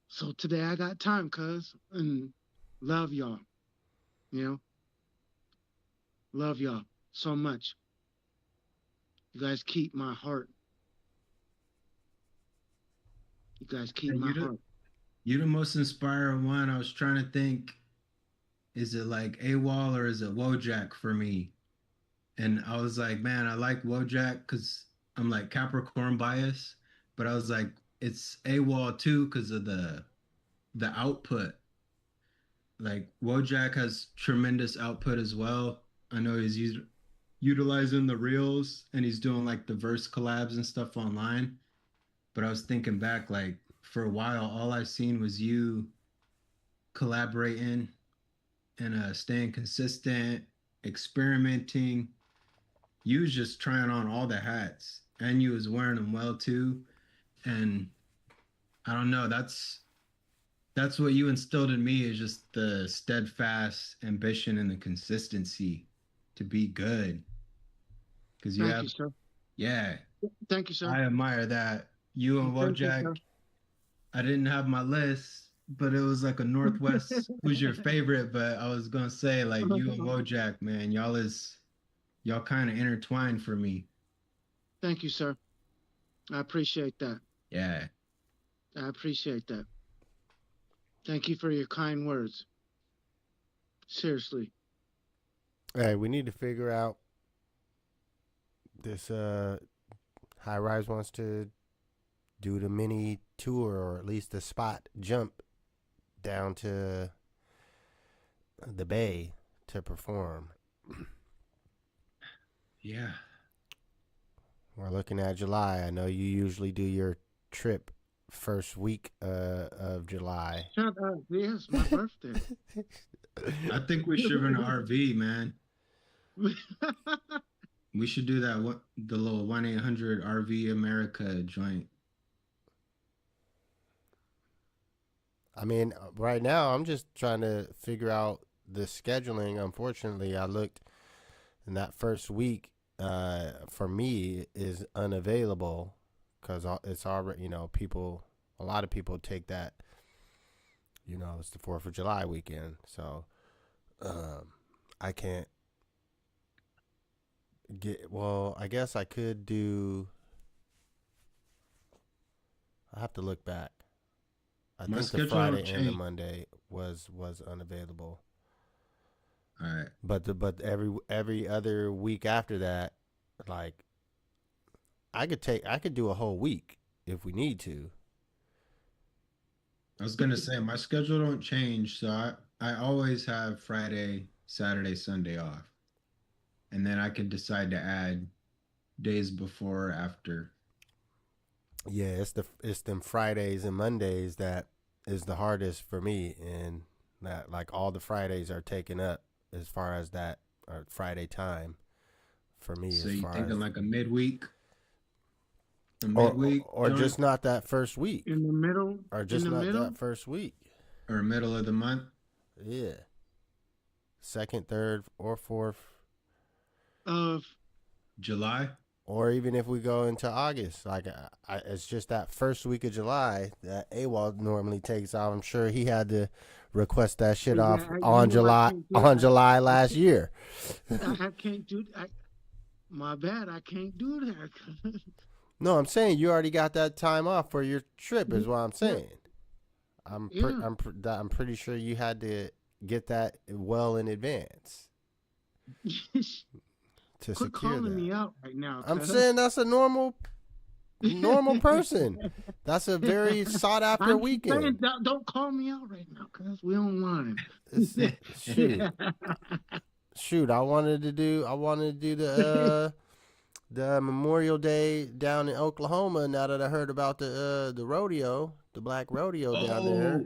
[SPEAKER 3] So today I got time, cuz, and love y'all. You know, love y'all so much. You guys keep my heart. You guys keep
[SPEAKER 1] And
[SPEAKER 3] my heart.
[SPEAKER 1] you're the most inspiring one. I was trying to think, is it like Awall or is it Wojak for me? And I was like, man, I like Wojak because I'm like Capricorn bias, but I was like, it's Awall too because of the output. Like Wojak has tremendous output as well. I know utilizing the reels and he's doing like the verse collabs and stuff online. But I was thinking back, like for a while, all I've seen was you collaborating and staying consistent, experimenting. You was just trying on all the hats, and you was wearing them well too. And I don't know, that's what you instilled in me is just the steadfast ambition and the consistency to be good. Because you
[SPEAKER 3] Thank
[SPEAKER 1] have,
[SPEAKER 3] you, sir.
[SPEAKER 1] yeah,
[SPEAKER 3] Thank you, sir.
[SPEAKER 1] I admire that. You and
[SPEAKER 3] Thank you,
[SPEAKER 1] Wojak,
[SPEAKER 3] sir.
[SPEAKER 1] I didn't have my list, but it was like a Northwest. Who's your favorite? But I was gonna say like you and Wojak, man, y'all kind of intertwined for me.
[SPEAKER 3] Thank you, sir. I appreciate that.
[SPEAKER 1] Yeah.
[SPEAKER 3] I appreciate that. Thank you for your kind words. Seriously.
[SPEAKER 4] Hey, we need to figure out this. High Rise wants to do the mini tour, or at least the spot jump down to the Bay to perform.
[SPEAKER 1] Yeah.
[SPEAKER 4] We're looking at July. I know you usually do your trip first week of July.
[SPEAKER 3] Shut up. Yes, my birthday.
[SPEAKER 1] I think we should rent an RV, man. We should do that. The little 1-800 RV America joint.
[SPEAKER 4] I mean, right now I'm just trying to figure out the scheduling. Unfortunately, I looked, and that first week for me is unavailable because it's already, people, a lot of people take that, it's the 4th of July weekend. So I can't I guess I could do, I have to look back. I think the Friday and the Monday was unavailable.
[SPEAKER 1] All right.
[SPEAKER 4] But every other week after that, like I could do a whole week if we need to.
[SPEAKER 1] I was gonna say my schedule don't change, so I always have Friday, Saturday, Sunday off, and then I can decide to add days before or after.
[SPEAKER 4] Yeah, it's them Fridays and Mondays that is the hardest for me, and that like all the Fridays are taken up as far as that Friday time for me.
[SPEAKER 1] So
[SPEAKER 4] as
[SPEAKER 1] you
[SPEAKER 4] far
[SPEAKER 1] thinking
[SPEAKER 4] as,
[SPEAKER 1] like a midweek?
[SPEAKER 4] or just not that first week.
[SPEAKER 3] In the middle?
[SPEAKER 4] Or just not that first week.
[SPEAKER 1] Or middle of the month?
[SPEAKER 4] Yeah. Second, third, or fourth.
[SPEAKER 3] Of
[SPEAKER 1] July?
[SPEAKER 4] Or even if we go into August. Like, it's just that first week of July that Awall normally takes off. I'm sure he had to request that shit off on July last year.
[SPEAKER 3] I can't do that. My bad. I can't do that.
[SPEAKER 4] No, I'm saying you already got that time off for your trip is what I'm saying. I'm pretty sure you had to get that well in advance to
[SPEAKER 3] Quit
[SPEAKER 4] secure
[SPEAKER 3] calling
[SPEAKER 4] that.
[SPEAKER 3] Me out right now.
[SPEAKER 4] I'm saying that's a normal person. That's a very sought after weekend.
[SPEAKER 3] Don't call me out right now, cuz we online.
[SPEAKER 4] Shoot, I wanted to do the Memorial Day down in Oklahoma. Now that I heard about the rodeo, the black rodeo down there.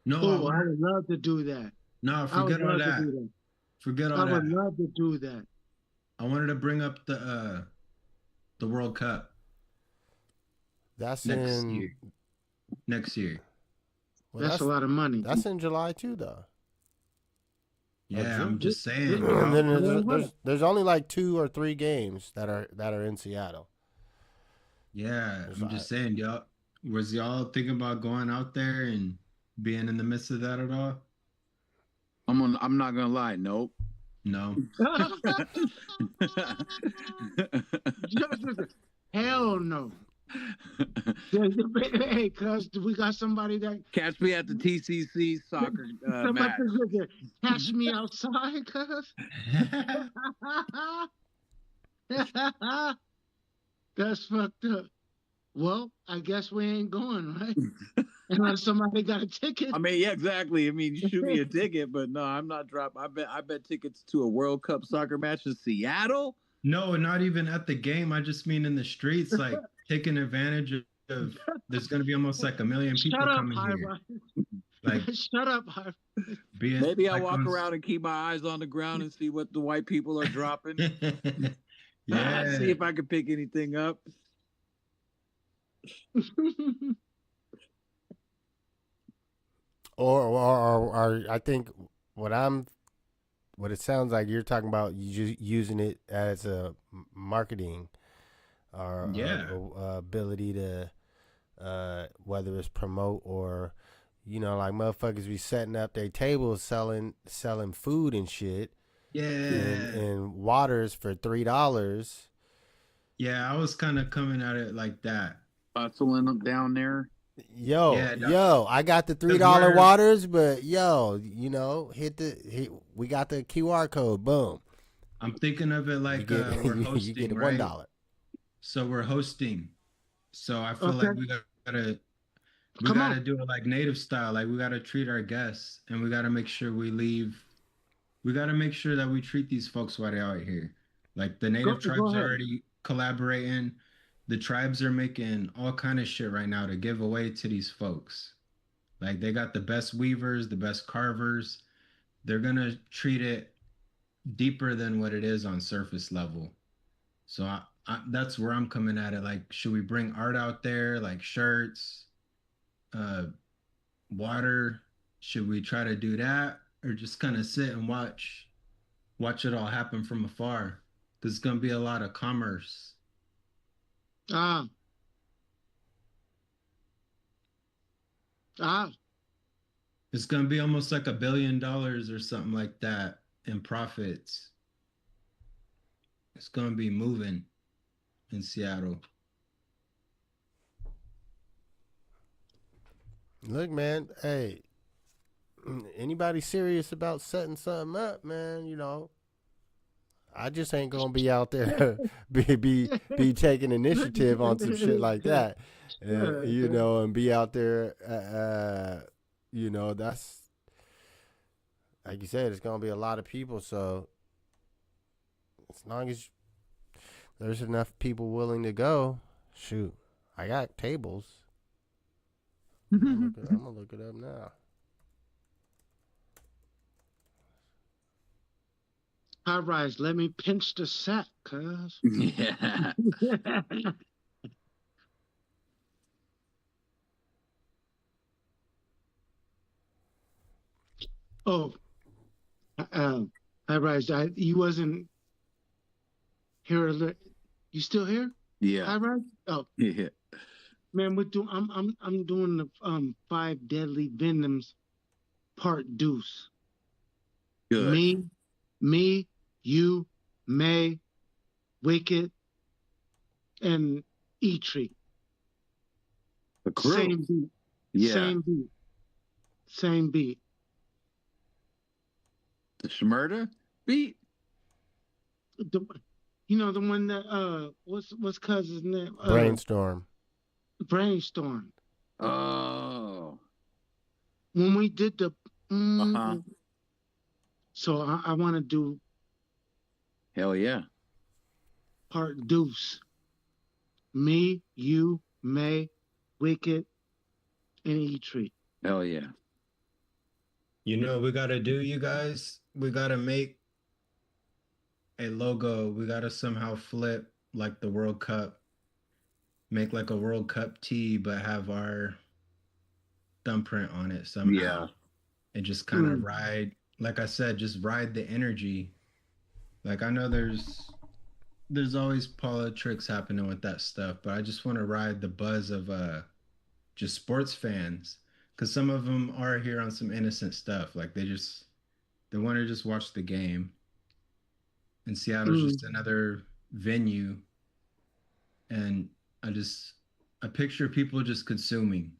[SPEAKER 1] No,
[SPEAKER 3] I would love to do that.
[SPEAKER 1] No, forget all that. Forget all that.
[SPEAKER 3] I would love to do that.
[SPEAKER 1] I wanted to bring up the World Cup.
[SPEAKER 4] That's
[SPEAKER 1] next year.
[SPEAKER 3] Well, that's a lot of money.
[SPEAKER 4] That's in July too, though.
[SPEAKER 1] Yeah, I'm just saying.
[SPEAKER 4] And then there's only like 2 or 3 games that are in Seattle.
[SPEAKER 1] Yeah, I'm just saying, y'all. Was y'all thinking about going out there and being in the midst of that at all?
[SPEAKER 11] I'm not gonna lie. Nope.
[SPEAKER 1] No.
[SPEAKER 3] Hell no. Hey, cuz we got somebody that
[SPEAKER 11] catch me at the TCC soccer match.
[SPEAKER 3] Catch me outside, cuz. That's fucked up. Well, I guess we ain't going, right? Unless somebody got a ticket.
[SPEAKER 11] I mean, yeah, exactly. I mean, you shoot me a ticket, but no, I'm not dropping. I bet tickets to a World Cup soccer match in Seattle.
[SPEAKER 1] No, not even at the game. I just mean in the streets, like taking advantage of. There's going to be almost like 1 million people coming here. Like,
[SPEAKER 3] shut up, Harvey.
[SPEAKER 11] Maybe I'll walk around and keep my eyes on the ground and see what the white people are dropping.
[SPEAKER 1] Yeah.
[SPEAKER 11] See if I can pick anything up.
[SPEAKER 4] Or I think what it sounds like you're talking about, you using it as a marketing or ability to whether it's promote or like motherfuckers be setting up their tables selling food and shit.
[SPEAKER 1] Yeah.
[SPEAKER 4] And waters for $3.
[SPEAKER 1] Yeah, I was kind of coming at it like that.
[SPEAKER 11] Hustling them down there.
[SPEAKER 4] Yo, I got the $3 waters, but we got the QR code. Boom.
[SPEAKER 1] I'm thinking of it like we're hosting.
[SPEAKER 4] You get
[SPEAKER 1] right?
[SPEAKER 4] $1.
[SPEAKER 1] So we're hosting. So I feel like we gotta do it like native style. Like we gotta treat our guests, and we gotta make sure we leave. We gotta make sure that we treat these folks while they're out here. Like the native tribes are already collaborating. The tribes are making all kind of shit right now to give away to these folks. Like they got the best weavers, the best carvers. They're gonna treat it deeper than what it is on surface level. So that's where I'm coming at it. Like, should we bring art out there, like shirts, water? Should we try to do that, or just kind of sit and watch it all happen from afar? Because it's gonna be a lot of commerce. It's gonna be almost like $1 billion or something like that in profits. It's gonna be moving in Seattle.
[SPEAKER 4] Look, man, hey, anybody serious about setting something up, man, I just ain't gonna be out there be taking initiative on some shit like that, and be out there. That's like you said, it's gonna be a lot of people. So as long as there's enough people willing to go, shoot, I got tables. I'm gonna look it up now.
[SPEAKER 3] High rise, let me pinch the sack, cuz.
[SPEAKER 11] Yeah.
[SPEAKER 3] Oh, High rise, you wasn't here. You still here?
[SPEAKER 11] Yeah.
[SPEAKER 3] High rise. Oh,
[SPEAKER 11] yeah.
[SPEAKER 3] Man, I'm doing the 5 deadly venoms part deuce.
[SPEAKER 11] Good.
[SPEAKER 3] Me, you, May, Wicked, and E-Tree.
[SPEAKER 11] The crew.
[SPEAKER 3] Same beat.
[SPEAKER 11] Yeah.
[SPEAKER 3] Same beat.
[SPEAKER 11] The Shmurda beat?
[SPEAKER 3] The one that what's cousin's name?
[SPEAKER 4] Brainstorm.
[SPEAKER 11] Oh.
[SPEAKER 3] When we did the So I want to do
[SPEAKER 11] hell yeah.
[SPEAKER 3] part deuce. Me, you, May, Wicked, and E-Tree.
[SPEAKER 11] Hell yeah.
[SPEAKER 1] You know what we gotta do, you guys? We gotta make a logo. We gotta somehow flip like the World Cup. Make like a World Cup tee, but have our thumbprint on it somehow.
[SPEAKER 11] Yeah.
[SPEAKER 1] And just kind of ride, like I said, just ride the energy. Like I know there's always politics happening with that stuff, but I just want to ride the buzz of just sports fans, because some of them are here on some innocent stuff. Like they want to just watch the game. And Seattle's just another venue, and I picture people just consuming,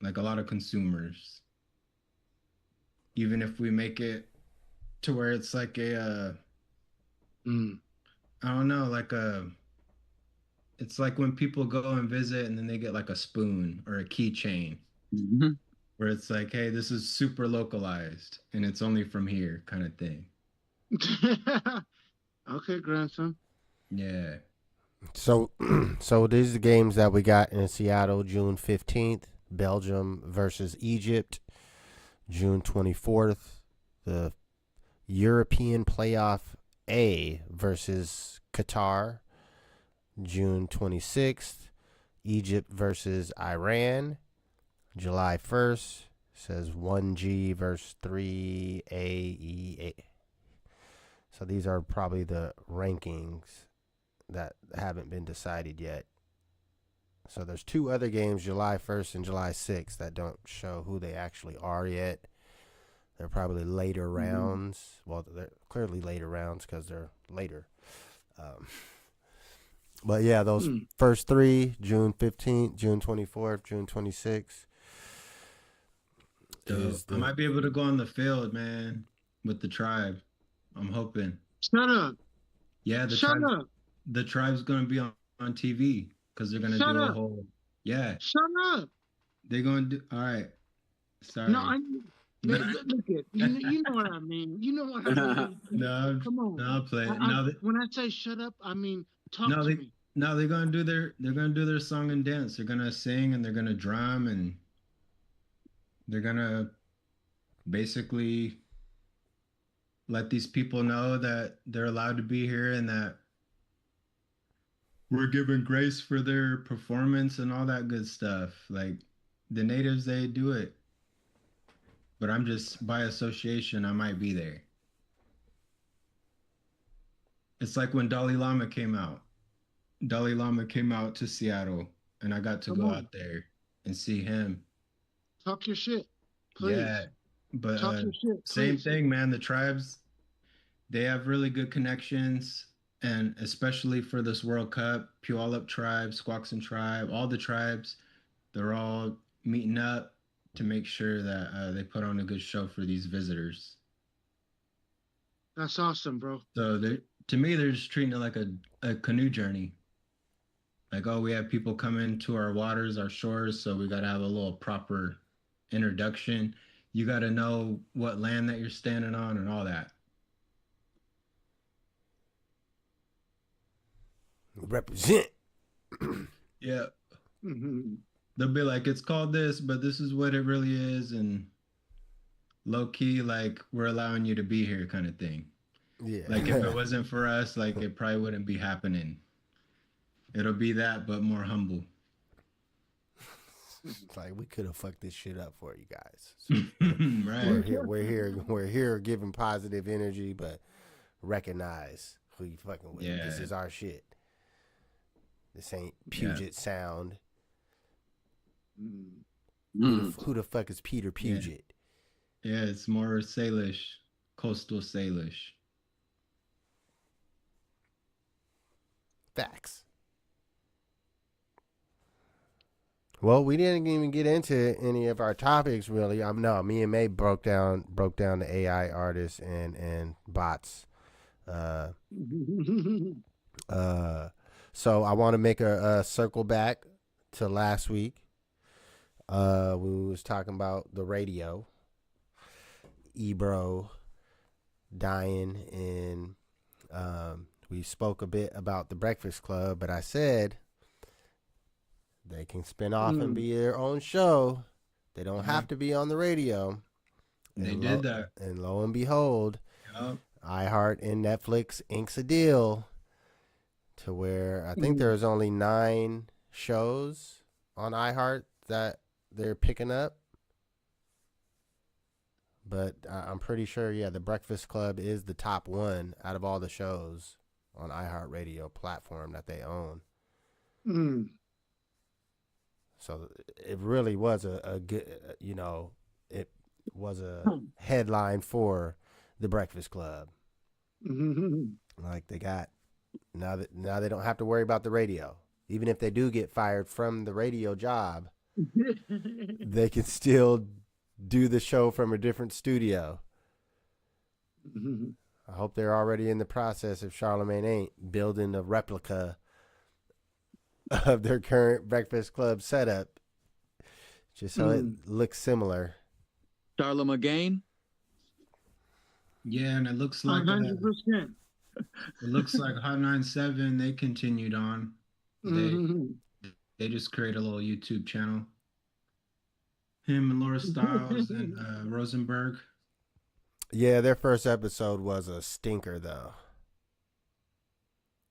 [SPEAKER 1] like a lot of consumers. Even if we make it to where it's like I don't know, it's like when people go and visit and then they get like a spoon or a keychain, where it's like, hey, this is super localized and it's only from here kind of thing.
[SPEAKER 3] Okay, grandson.
[SPEAKER 4] Yeah. So these are the games that we got in Seattle, June 15th, Belgium versus Egypt. June 24th, the European Playoff A versus Qatar. June 26th, Egypt versus Iran. July 1st, says 1G verse 3AE. So these are probably the rankings that haven't been decided yet. So there's 2 other games, July 1st and July 6th, that don't show who they actually are yet. They're probably later rounds. Well, they're clearly later rounds because they're later. But yeah, those first 3, June 15th, June 24th, June 26th.
[SPEAKER 1] I might be able to go on the field, man, with the tribe. I'm hoping.
[SPEAKER 3] Shut up.
[SPEAKER 1] Yeah, the tribe's going to be on TV because they're going to do a whole. Yeah.
[SPEAKER 3] Shut up.
[SPEAKER 1] They're going to do. All right. Sorry.
[SPEAKER 3] No, look at you know what I mean. You know what I mean.
[SPEAKER 1] No,
[SPEAKER 3] come on.
[SPEAKER 1] No, I'll play it.
[SPEAKER 3] When I say shut up, I mean talk to me.
[SPEAKER 1] No, they're gonna do their song and dance. They're gonna sing and they're gonna drum and they're gonna basically let these people know that they're allowed to be here and that we're given grace for their performance and all that good stuff. Like the natives, they do it. But I'm just, by association, I might be there. It's like when Dalai Lama came out. Dalai Lama came out to Seattle, and I got to go out there and see him.
[SPEAKER 3] Talk your shit, please. Yeah,
[SPEAKER 1] but talk your shit, same thing, man. The tribes, they have really good connections, and especially for this World Cup, Puyallup tribe, Squaxin tribe, all the tribes, they're all meeting up to make sure that they put on a good show for these visitors.
[SPEAKER 3] That's awesome, bro.
[SPEAKER 1] So to me, they're just treating it like a canoe journey. Like, oh, we have people coming to our waters, our shores, so we got to have a little proper introduction. You got to know what land that you're standing on and all that.
[SPEAKER 4] Represent.
[SPEAKER 1] Yeah. Mm-hmm. They'll be like, it's called this, but this is what it really is. And low key, like, we're allowing you to be here kind of thing. Yeah. Like, if it wasn't for us, like, it probably wouldn't be happening. It'll be that, but more humble.
[SPEAKER 4] Like, we could have fucked this shit up for you guys. So right. We're here giving positive energy, but recognize who you fucking with. Yeah. This is our shit. This ain't Puget Sound. Who the fuck is Peter Puget?
[SPEAKER 1] Yeah, it's more Salish, coastal Salish.
[SPEAKER 4] Facts. Well, we didn't even get into any of our topics really. No, me and May broke down the AI artists and bots. So I want to make a circle back to last week. We was talking about the radio, Ebro dying, and we spoke a bit about the Breakfast Club, but I said they can spin off and be their own show. They don't have to be on the radio.
[SPEAKER 1] They did that.
[SPEAKER 4] And lo and behold, iHeart and Netflix inks a deal to where I think there's only 9 shows on iHeart that they're picking up. But I'm pretty sure, the Breakfast Club is the top one out of all the shows on iHeartRadio platform that they own. So it really was a good, it was a headline for the Breakfast Club. Like they got, now they don't have to worry about the radio. Even if they do get fired from the radio job, they can still do the show from a different studio. I hope they're already in the process, if Charlemagne ain't, building a replica of their current Breakfast Club setup, just so it looks similar.
[SPEAKER 11] Charlemagne?
[SPEAKER 1] Yeah, and it looks like
[SPEAKER 3] 100%.
[SPEAKER 1] It looks like Hot 97. They continued on. They just created a little YouTube channel. Him and Laura Stiles and Rosenberg.
[SPEAKER 4] Yeah, their first episode was a stinker, though.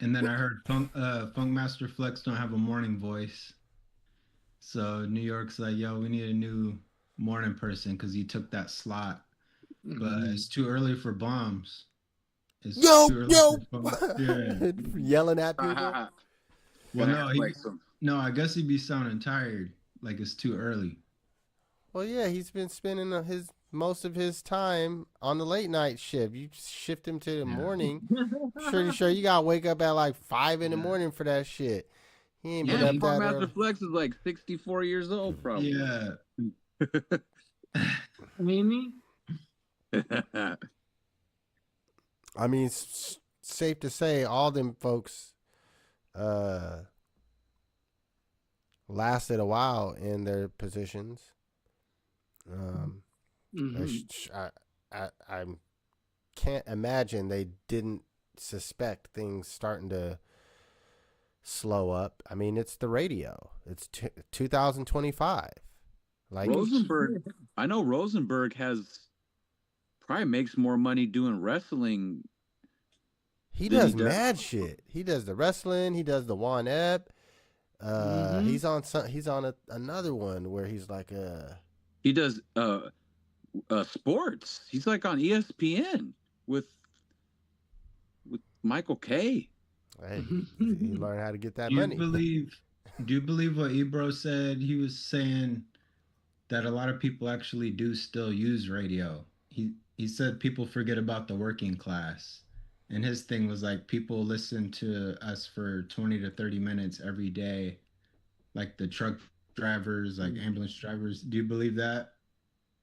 [SPEAKER 1] And then I heard Funk Master Flex don't have a morning voice. So New York's like, yo, we need a new morning person because he took that slot. But
[SPEAKER 3] Mhm.
[SPEAKER 1] it's too early for bombs. It's
[SPEAKER 4] Yo,
[SPEAKER 1] too early
[SPEAKER 4] yo,
[SPEAKER 1] for bombs. Yeah.
[SPEAKER 4] yelling at people.
[SPEAKER 1] Well,
[SPEAKER 11] Gonna
[SPEAKER 1] no,
[SPEAKER 11] have like some.
[SPEAKER 1] no, I guess he'd be sounding tired. Like it's too early.
[SPEAKER 4] Well, yeah, he's been spending most of his time on the late night shift. You shift him to the morning. Pretty sure you gotta wake up at like 5 in the morning for that shit. He ain't been
[SPEAKER 11] Yeah,
[SPEAKER 4] up that
[SPEAKER 11] Master
[SPEAKER 4] early.
[SPEAKER 11] Flex is like 64 years old, probably.
[SPEAKER 1] Yeah.
[SPEAKER 3] Mimi?
[SPEAKER 4] I mean, it's safe to say all them folks lasted a while in their positions. I can't imagine they didn't suspect things starting to slow up. I mean, it's the radio. It's 2025. Like
[SPEAKER 11] Rosenberg, I know Rosenberg probably makes more money doing wrestling.
[SPEAKER 4] He does mad shit. He does the wrestling. He does the Juan Ebb. He's on another one where he's like
[SPEAKER 11] he does sports. He's like on ESPN with Michael K.
[SPEAKER 4] Hey, he learned how to get that money.
[SPEAKER 1] Do you believe what Ebro said? He was saying that a lot of people actually do still use radio. He said people forget about the working class. And his thing was like people listen to us for 20 to 30 minutes every day, like the truck drivers, like ambulance drivers. Do you believe that?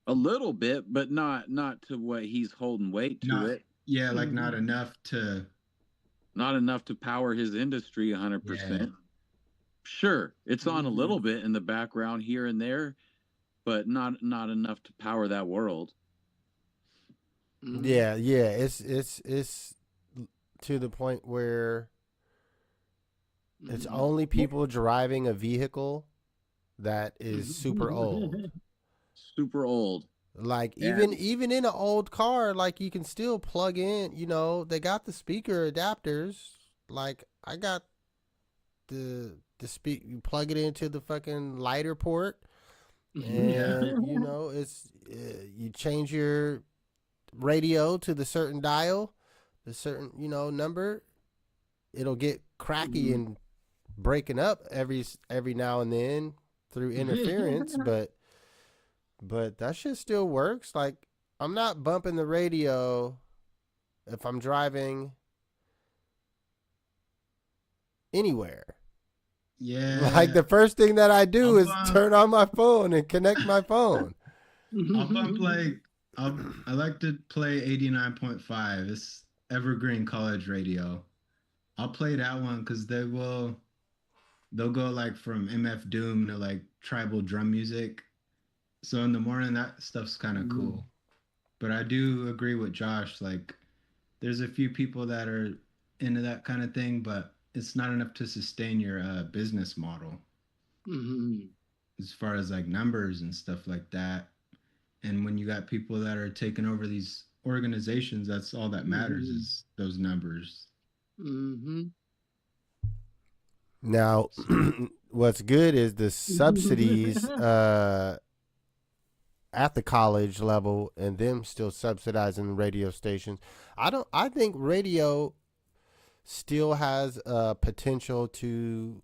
[SPEAKER 11] A little bit, but not to what he's holding weight to it.
[SPEAKER 1] Yeah, like not enough to
[SPEAKER 11] power his industry 100%. Yeah. Sure, it's on a little bit in the background here and there, but not enough to power that world.
[SPEAKER 4] Yeah, it's to the point where it's only people driving a vehicle that is super old.
[SPEAKER 11] Super old.
[SPEAKER 4] Like even in an old car, like you can still plug in, they got the speaker adapters. Like I got the you plug it into the fucking lighter port and it's you change your radio to the certain dial, the certain number, it'll get cracky and breaking up every now and then through interference, but that shit still works. Like I'm not bumping the radio if I'm driving anywhere.
[SPEAKER 1] Yeah,
[SPEAKER 4] like the first thing that I do is turn on my phone and connect my phone.
[SPEAKER 1] I'll bump I like to play 89.5. It's Evergreen College Radio. I'll play that one because they'll go like from MF Doom to like tribal drum music. So in the morning, that stuff's kind of cool. But I do agree with Josh. Like, there's a few people that are into that kind of thing, but it's not enough to sustain your business model. As far as like numbers and stuff like that. And when you got people that are taking over these organizations, that's all that matters is those numbers.
[SPEAKER 4] Now, what's good is the subsidies at the college level and them still subsidizing the radio stations. I think radio still has potential to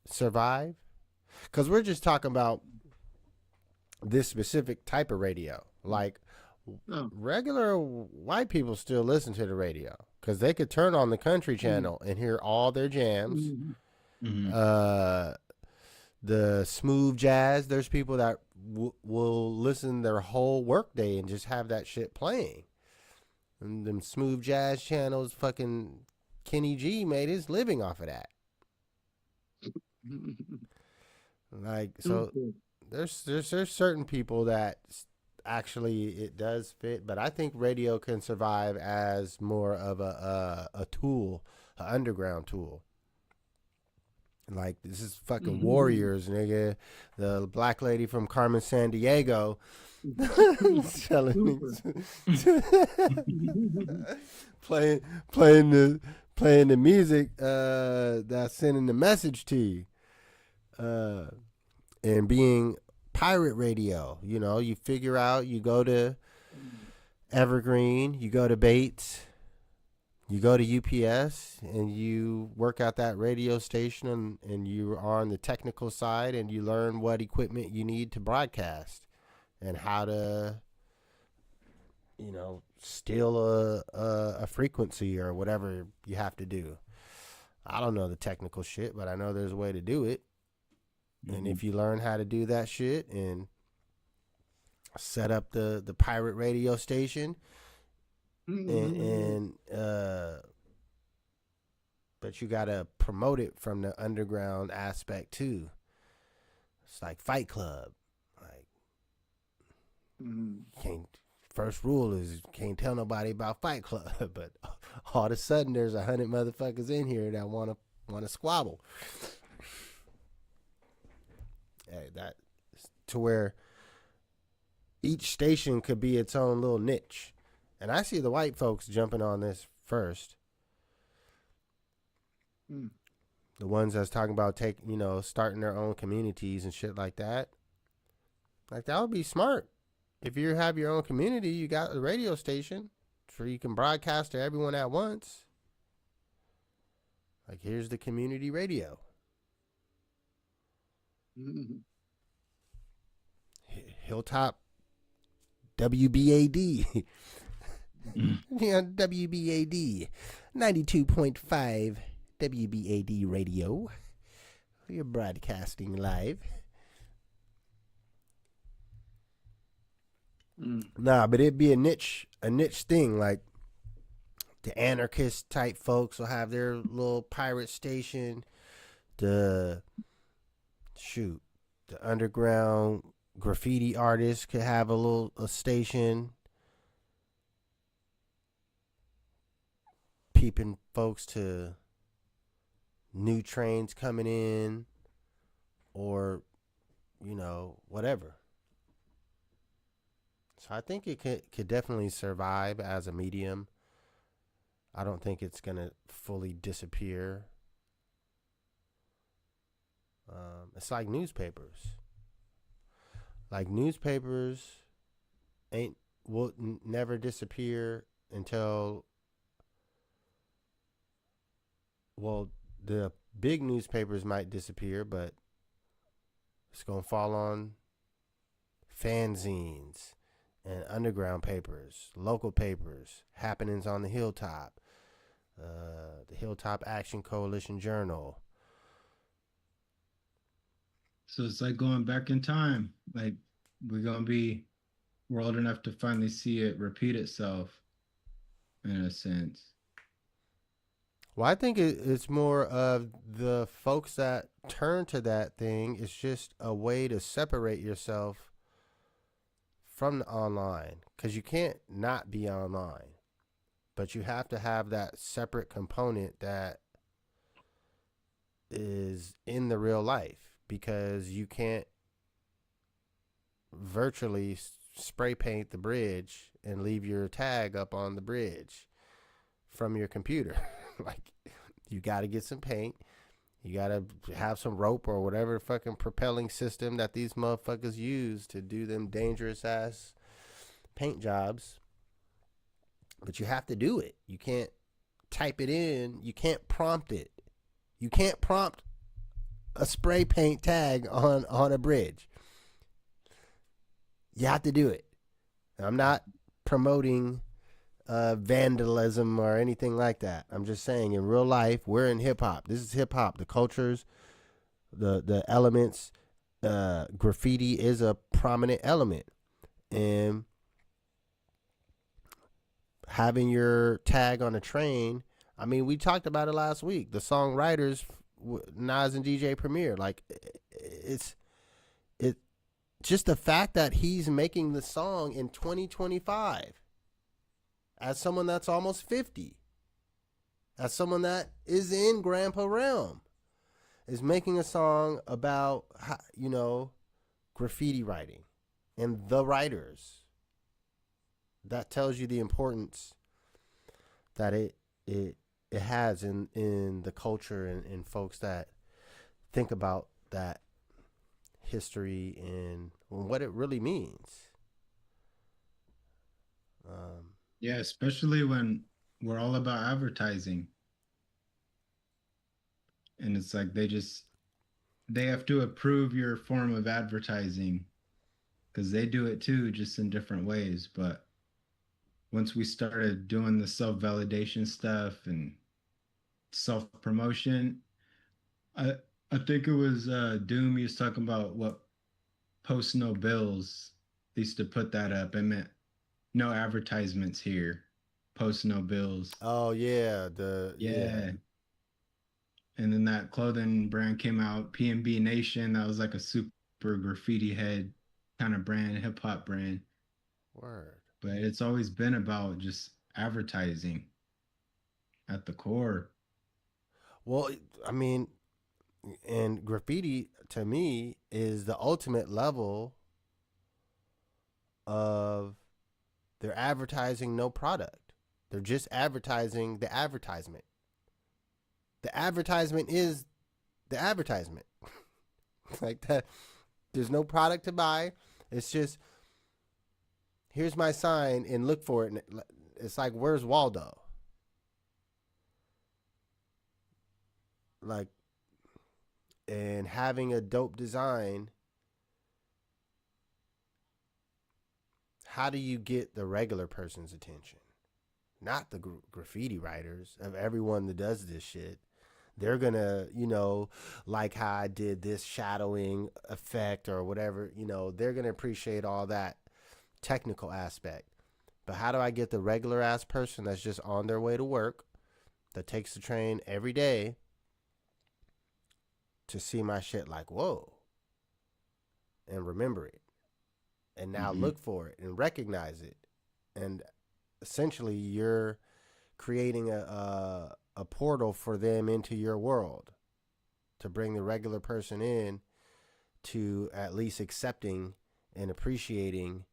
[SPEAKER 4] survive, because we're just talking about this specific type of radio. Like regular white people still listen to the radio because they could turn on the country channel and hear all their jams. The smooth jazz, there's people that will listen their whole workday and just have that shit playing. And them smooth jazz channels, fucking Kenny G made his living off of that. Like, so there's certain people that actually it does fit, but I think radio can survive as more of a tool, an underground tool. Like, this is fucking Warriors, nigga. The black lady from Carmen San Diego telling me playing the music that's sending the message to you. and being pirate radio. You know, you figure out, you go to Evergreen, you go to Bates, you go to UPS, and you work out that radio station, and you are on the technical side, and you learn what equipment you need to broadcast and how to, you know, steal a frequency or whatever you have to do. I don't know the technical shit, but I know there's a way to do it. And if you learn how to do that shit and set up the pirate radio station, but you gotta promote it from the underground aspect too. It's like Fight Club. Like, can't. First rule is can't tell nobody about Fight Club, but all of a sudden there's 100 motherfuckers in here that wanna squabble. Hey, that to where each station could be its own little niche, and I see the white folks jumping on this first. The ones that's talking about starting their own communities and shit like that. Like, that would be smart. If you have your own community, you got a radio station so you can broadcast to everyone at once. Like, here's the community radio. Hilltop WBAD. Yeah, WBAD 92.5 WBAD radio. We're broadcasting live. Nah, but it'd be a niche thing. Like, the anarchist type folks will have their little pirate station. The underground graffiti artists could have a station. Peeping folks to new trains coming in, or, whatever. So I think it could definitely survive as a medium. I don't think it's going to fully disappear. It's like newspapers. Like, newspapers will never disappear until, well, the big newspapers might disappear, but it's going to fall on fanzines and underground papers, local papers, happenings on the Hilltop, the Hilltop Action Coalition Journal.
[SPEAKER 1] So it's like going back in time. Like, we're old enough to finally see it repeat itself, in a sense.
[SPEAKER 4] Well, I think it's more of the folks that turn to that thing. It's just a way to separate yourself from the online, because you can't not be online, but you have to have that separate component that is in the real life, because you can't virtually spray paint the bridge and leave your tag up on the bridge from your computer. Like, you got to get some paint. You got to have some rope or whatever fucking propelling system that these motherfuckers use to do them dangerous ass paint jobs. But you have to do it. You can't type it in. You can't prompt it. You can't prompt a spray paint tag on a bridge. You have to do it. I'm not promoting vandalism or anything like that. I'm just saying, in real life, we're in hip hop. This is hip hop. The cultures, the elements, graffiti is a prominent element, and having your tag on a train. I mean, we talked about it last week. The songwriters, Nas and DJ Premier, like, it's just the fact that he's making the song in 2025. As someone that's almost 50, as someone that is in grandpa realm, is making a song about, graffiti writing and the writers. That tells you the importance that it has in the culture and folks that think about that history and what it really means.
[SPEAKER 1] Yeah, especially when we're all about advertising. And it's like they have to approve your form of advertising because they do it too, just in different ways. But once we started doing the self-validation stuff and self-promotion, I I think it was Doom. He was talking about what post no bills. They used to put that up. It meant no advertisements here. Post no bills.
[SPEAKER 4] Oh yeah,
[SPEAKER 1] Yeah. And then that clothing brand came out, PNB Nation. That was like a super graffiti head kind of brand, hip hop brand.
[SPEAKER 4] Word.
[SPEAKER 1] But it's always been about just advertising at the core.
[SPEAKER 4] Well, I mean, and graffiti to me is the ultimate level of they're advertising no product. They're just advertising the advertisement. The advertisement is the advertisement. Like that. There's no product to buy. It's just, here's my sign and look for it. And it's like, where's Waldo? Like, and having a dope design. How do you get the regular person's attention? Not the graffiti writers, of everyone that does this shit. They're gonna, like how I did this shadowing effect or whatever, they're gonna appreciate all that technical aspect. But how do I get the regular ass person that's just on their way to work, that takes the train every day, to see my shit like, whoa, and remember it, and now look for it and recognize it? And essentially you're creating a portal for them into your world, to bring the regular person in to at least accepting and appreciating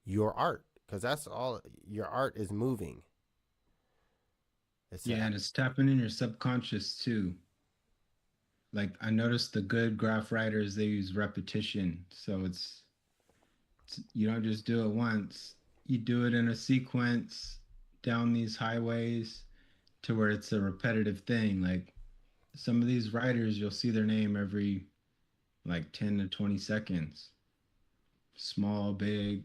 [SPEAKER 4] your art, because that's all your art is moving.
[SPEAKER 1] And it's tapping in your subconscious too. Like I noticed the good graph writers, they use repetition. So it's you don't just do it once. You do it in a sequence down these highways to where it's a repetitive thing. Like some of these writers, you'll see their name every like 10 to 20 seconds. Small, big.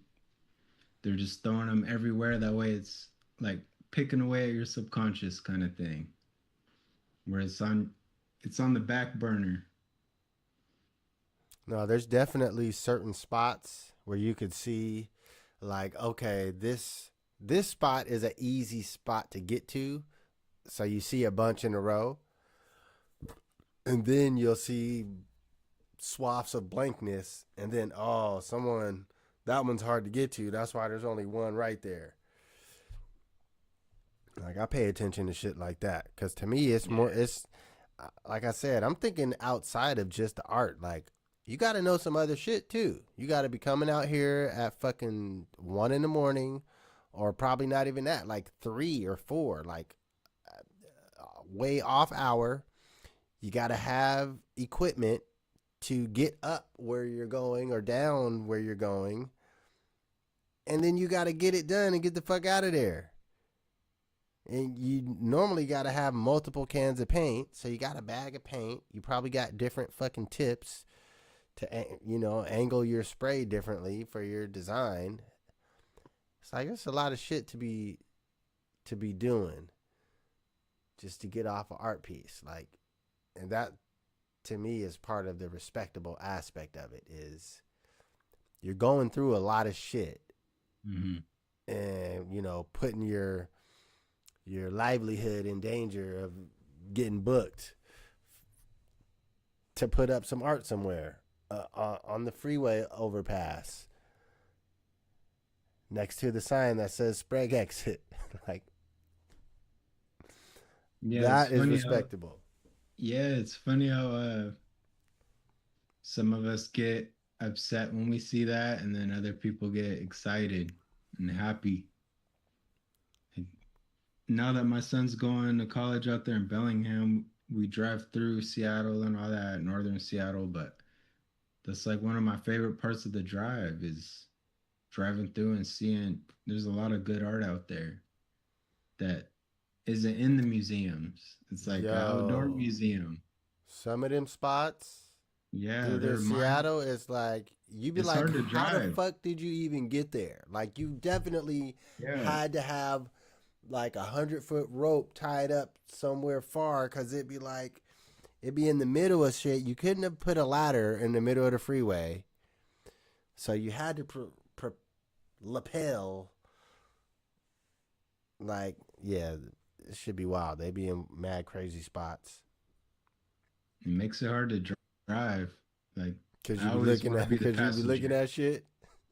[SPEAKER 1] They're just throwing them everywhere. That way it's like picking away at your subconscious kind of thing. Where it's on the back burner.
[SPEAKER 4] No, there's definitely certain spots where you could see like, okay, this spot is an easy spot to get to. So you see a bunch in a row, and then you'll see swaths of blankness, and then, that one's hard to get to. That's why there's only one right there. Like, I pay attention to shit like that, because to me, it's more, it's, like I said, I'm thinking outside of just the art. Like, you got to know some other shit, too. You got to be coming out here at fucking 1 a.m, or probably not even that, like 3 or 4, like, way off hour. You got to have equipment to get up where you're going or down where you're going. And then you got to get it done and get the fuck out of there. And you normally got to have multiple cans of paint. So you got a bag of paint. You probably got different fucking tips to, angle your spray differently for your design. It's like, it's a lot of shit to be doing just to get off an art piece. Like, and that to me is part of the respectable aspect of it, is you're going through a lot of shit, and putting your livelihood in danger of getting booked to put up some art somewhere on the freeway overpass next to the sign that says Sprague exit. Like, that is respectable.
[SPEAKER 1] It's funny how some of us get upset when we see that, and then other people get excited and happy. And now that my son's going to college out there in Bellingham, we drive through Seattle and all that, northern Seattle, but that's like one of my favorite parts of the drive is driving through and seeing there's a lot of good art out there that isn't in the museums. It's like an outdoor
[SPEAKER 4] Yo,
[SPEAKER 1] museum.
[SPEAKER 4] some of them spots
[SPEAKER 1] Yeah,
[SPEAKER 4] through
[SPEAKER 1] they're
[SPEAKER 4] this
[SPEAKER 1] mine.
[SPEAKER 4] Seattle, it's like you be
[SPEAKER 1] It's
[SPEAKER 4] like,
[SPEAKER 1] hard to
[SPEAKER 4] how the
[SPEAKER 1] drive.
[SPEAKER 4] fuck did you even get there? Like you definitely
[SPEAKER 1] Yeah.
[SPEAKER 4] had to have like 100-foot rope tied up somewhere far, because it'd be in the middle of shit. You couldn't have put a ladder in the middle of the freeway, so you had to lapel. Like, yeah, it should be wild. They be in mad crazy spots.
[SPEAKER 1] It makes it hard to drive. Like
[SPEAKER 4] Cause
[SPEAKER 1] I
[SPEAKER 4] you be
[SPEAKER 1] always
[SPEAKER 4] looking
[SPEAKER 1] want to
[SPEAKER 4] at,
[SPEAKER 1] be the
[SPEAKER 4] cause you be looking
[SPEAKER 1] passenger.
[SPEAKER 4] at shit.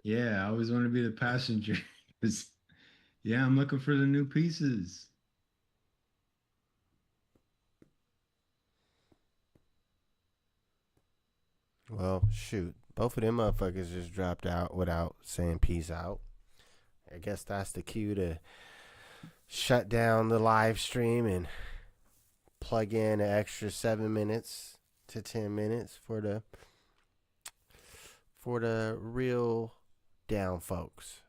[SPEAKER 1] Yeah, I always want to be the passenger. 'Cause, yeah, I'm looking for the new pieces.
[SPEAKER 4] Well, shoot, both of them motherfuckers just dropped out without saying peace out. I guess that's the cue to shut down the live stream and plug in an extra 7 minutes to 10 minutes for the real down folks.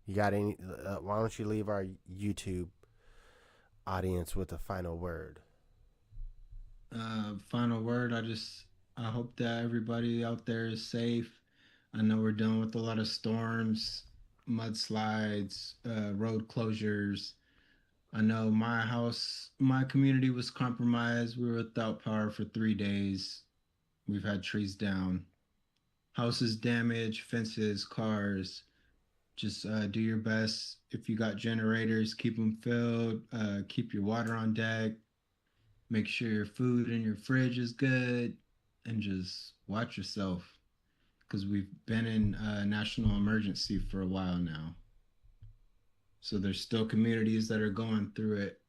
[SPEAKER 4] You got any? Why don't you leave our YouTube audience with a final word?
[SPEAKER 1] Final word. I hope that everybody out there is safe. I know we're dealing with a lot of storms, mudslides, road closures. I know my community was compromised. We were without power for 3 days. We've had trees down, houses damaged, fences, cars. Just do your best. If you got generators, keep them filled. Keep your water on deck. Make sure your food in your fridge is good, and just watch yourself because we've been in a national emergency for a while now. So there's still communities that are going through it.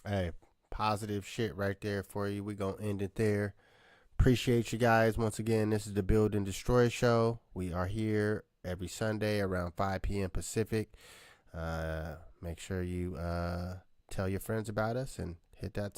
[SPEAKER 4] Hey, positive shit right there for you. We gonna end it there. Appreciate you guys once again. This is the Build and Destroy Show. We are here every Sunday around 5 p.m. Pacific. Make sure you tell your friends about us and hit that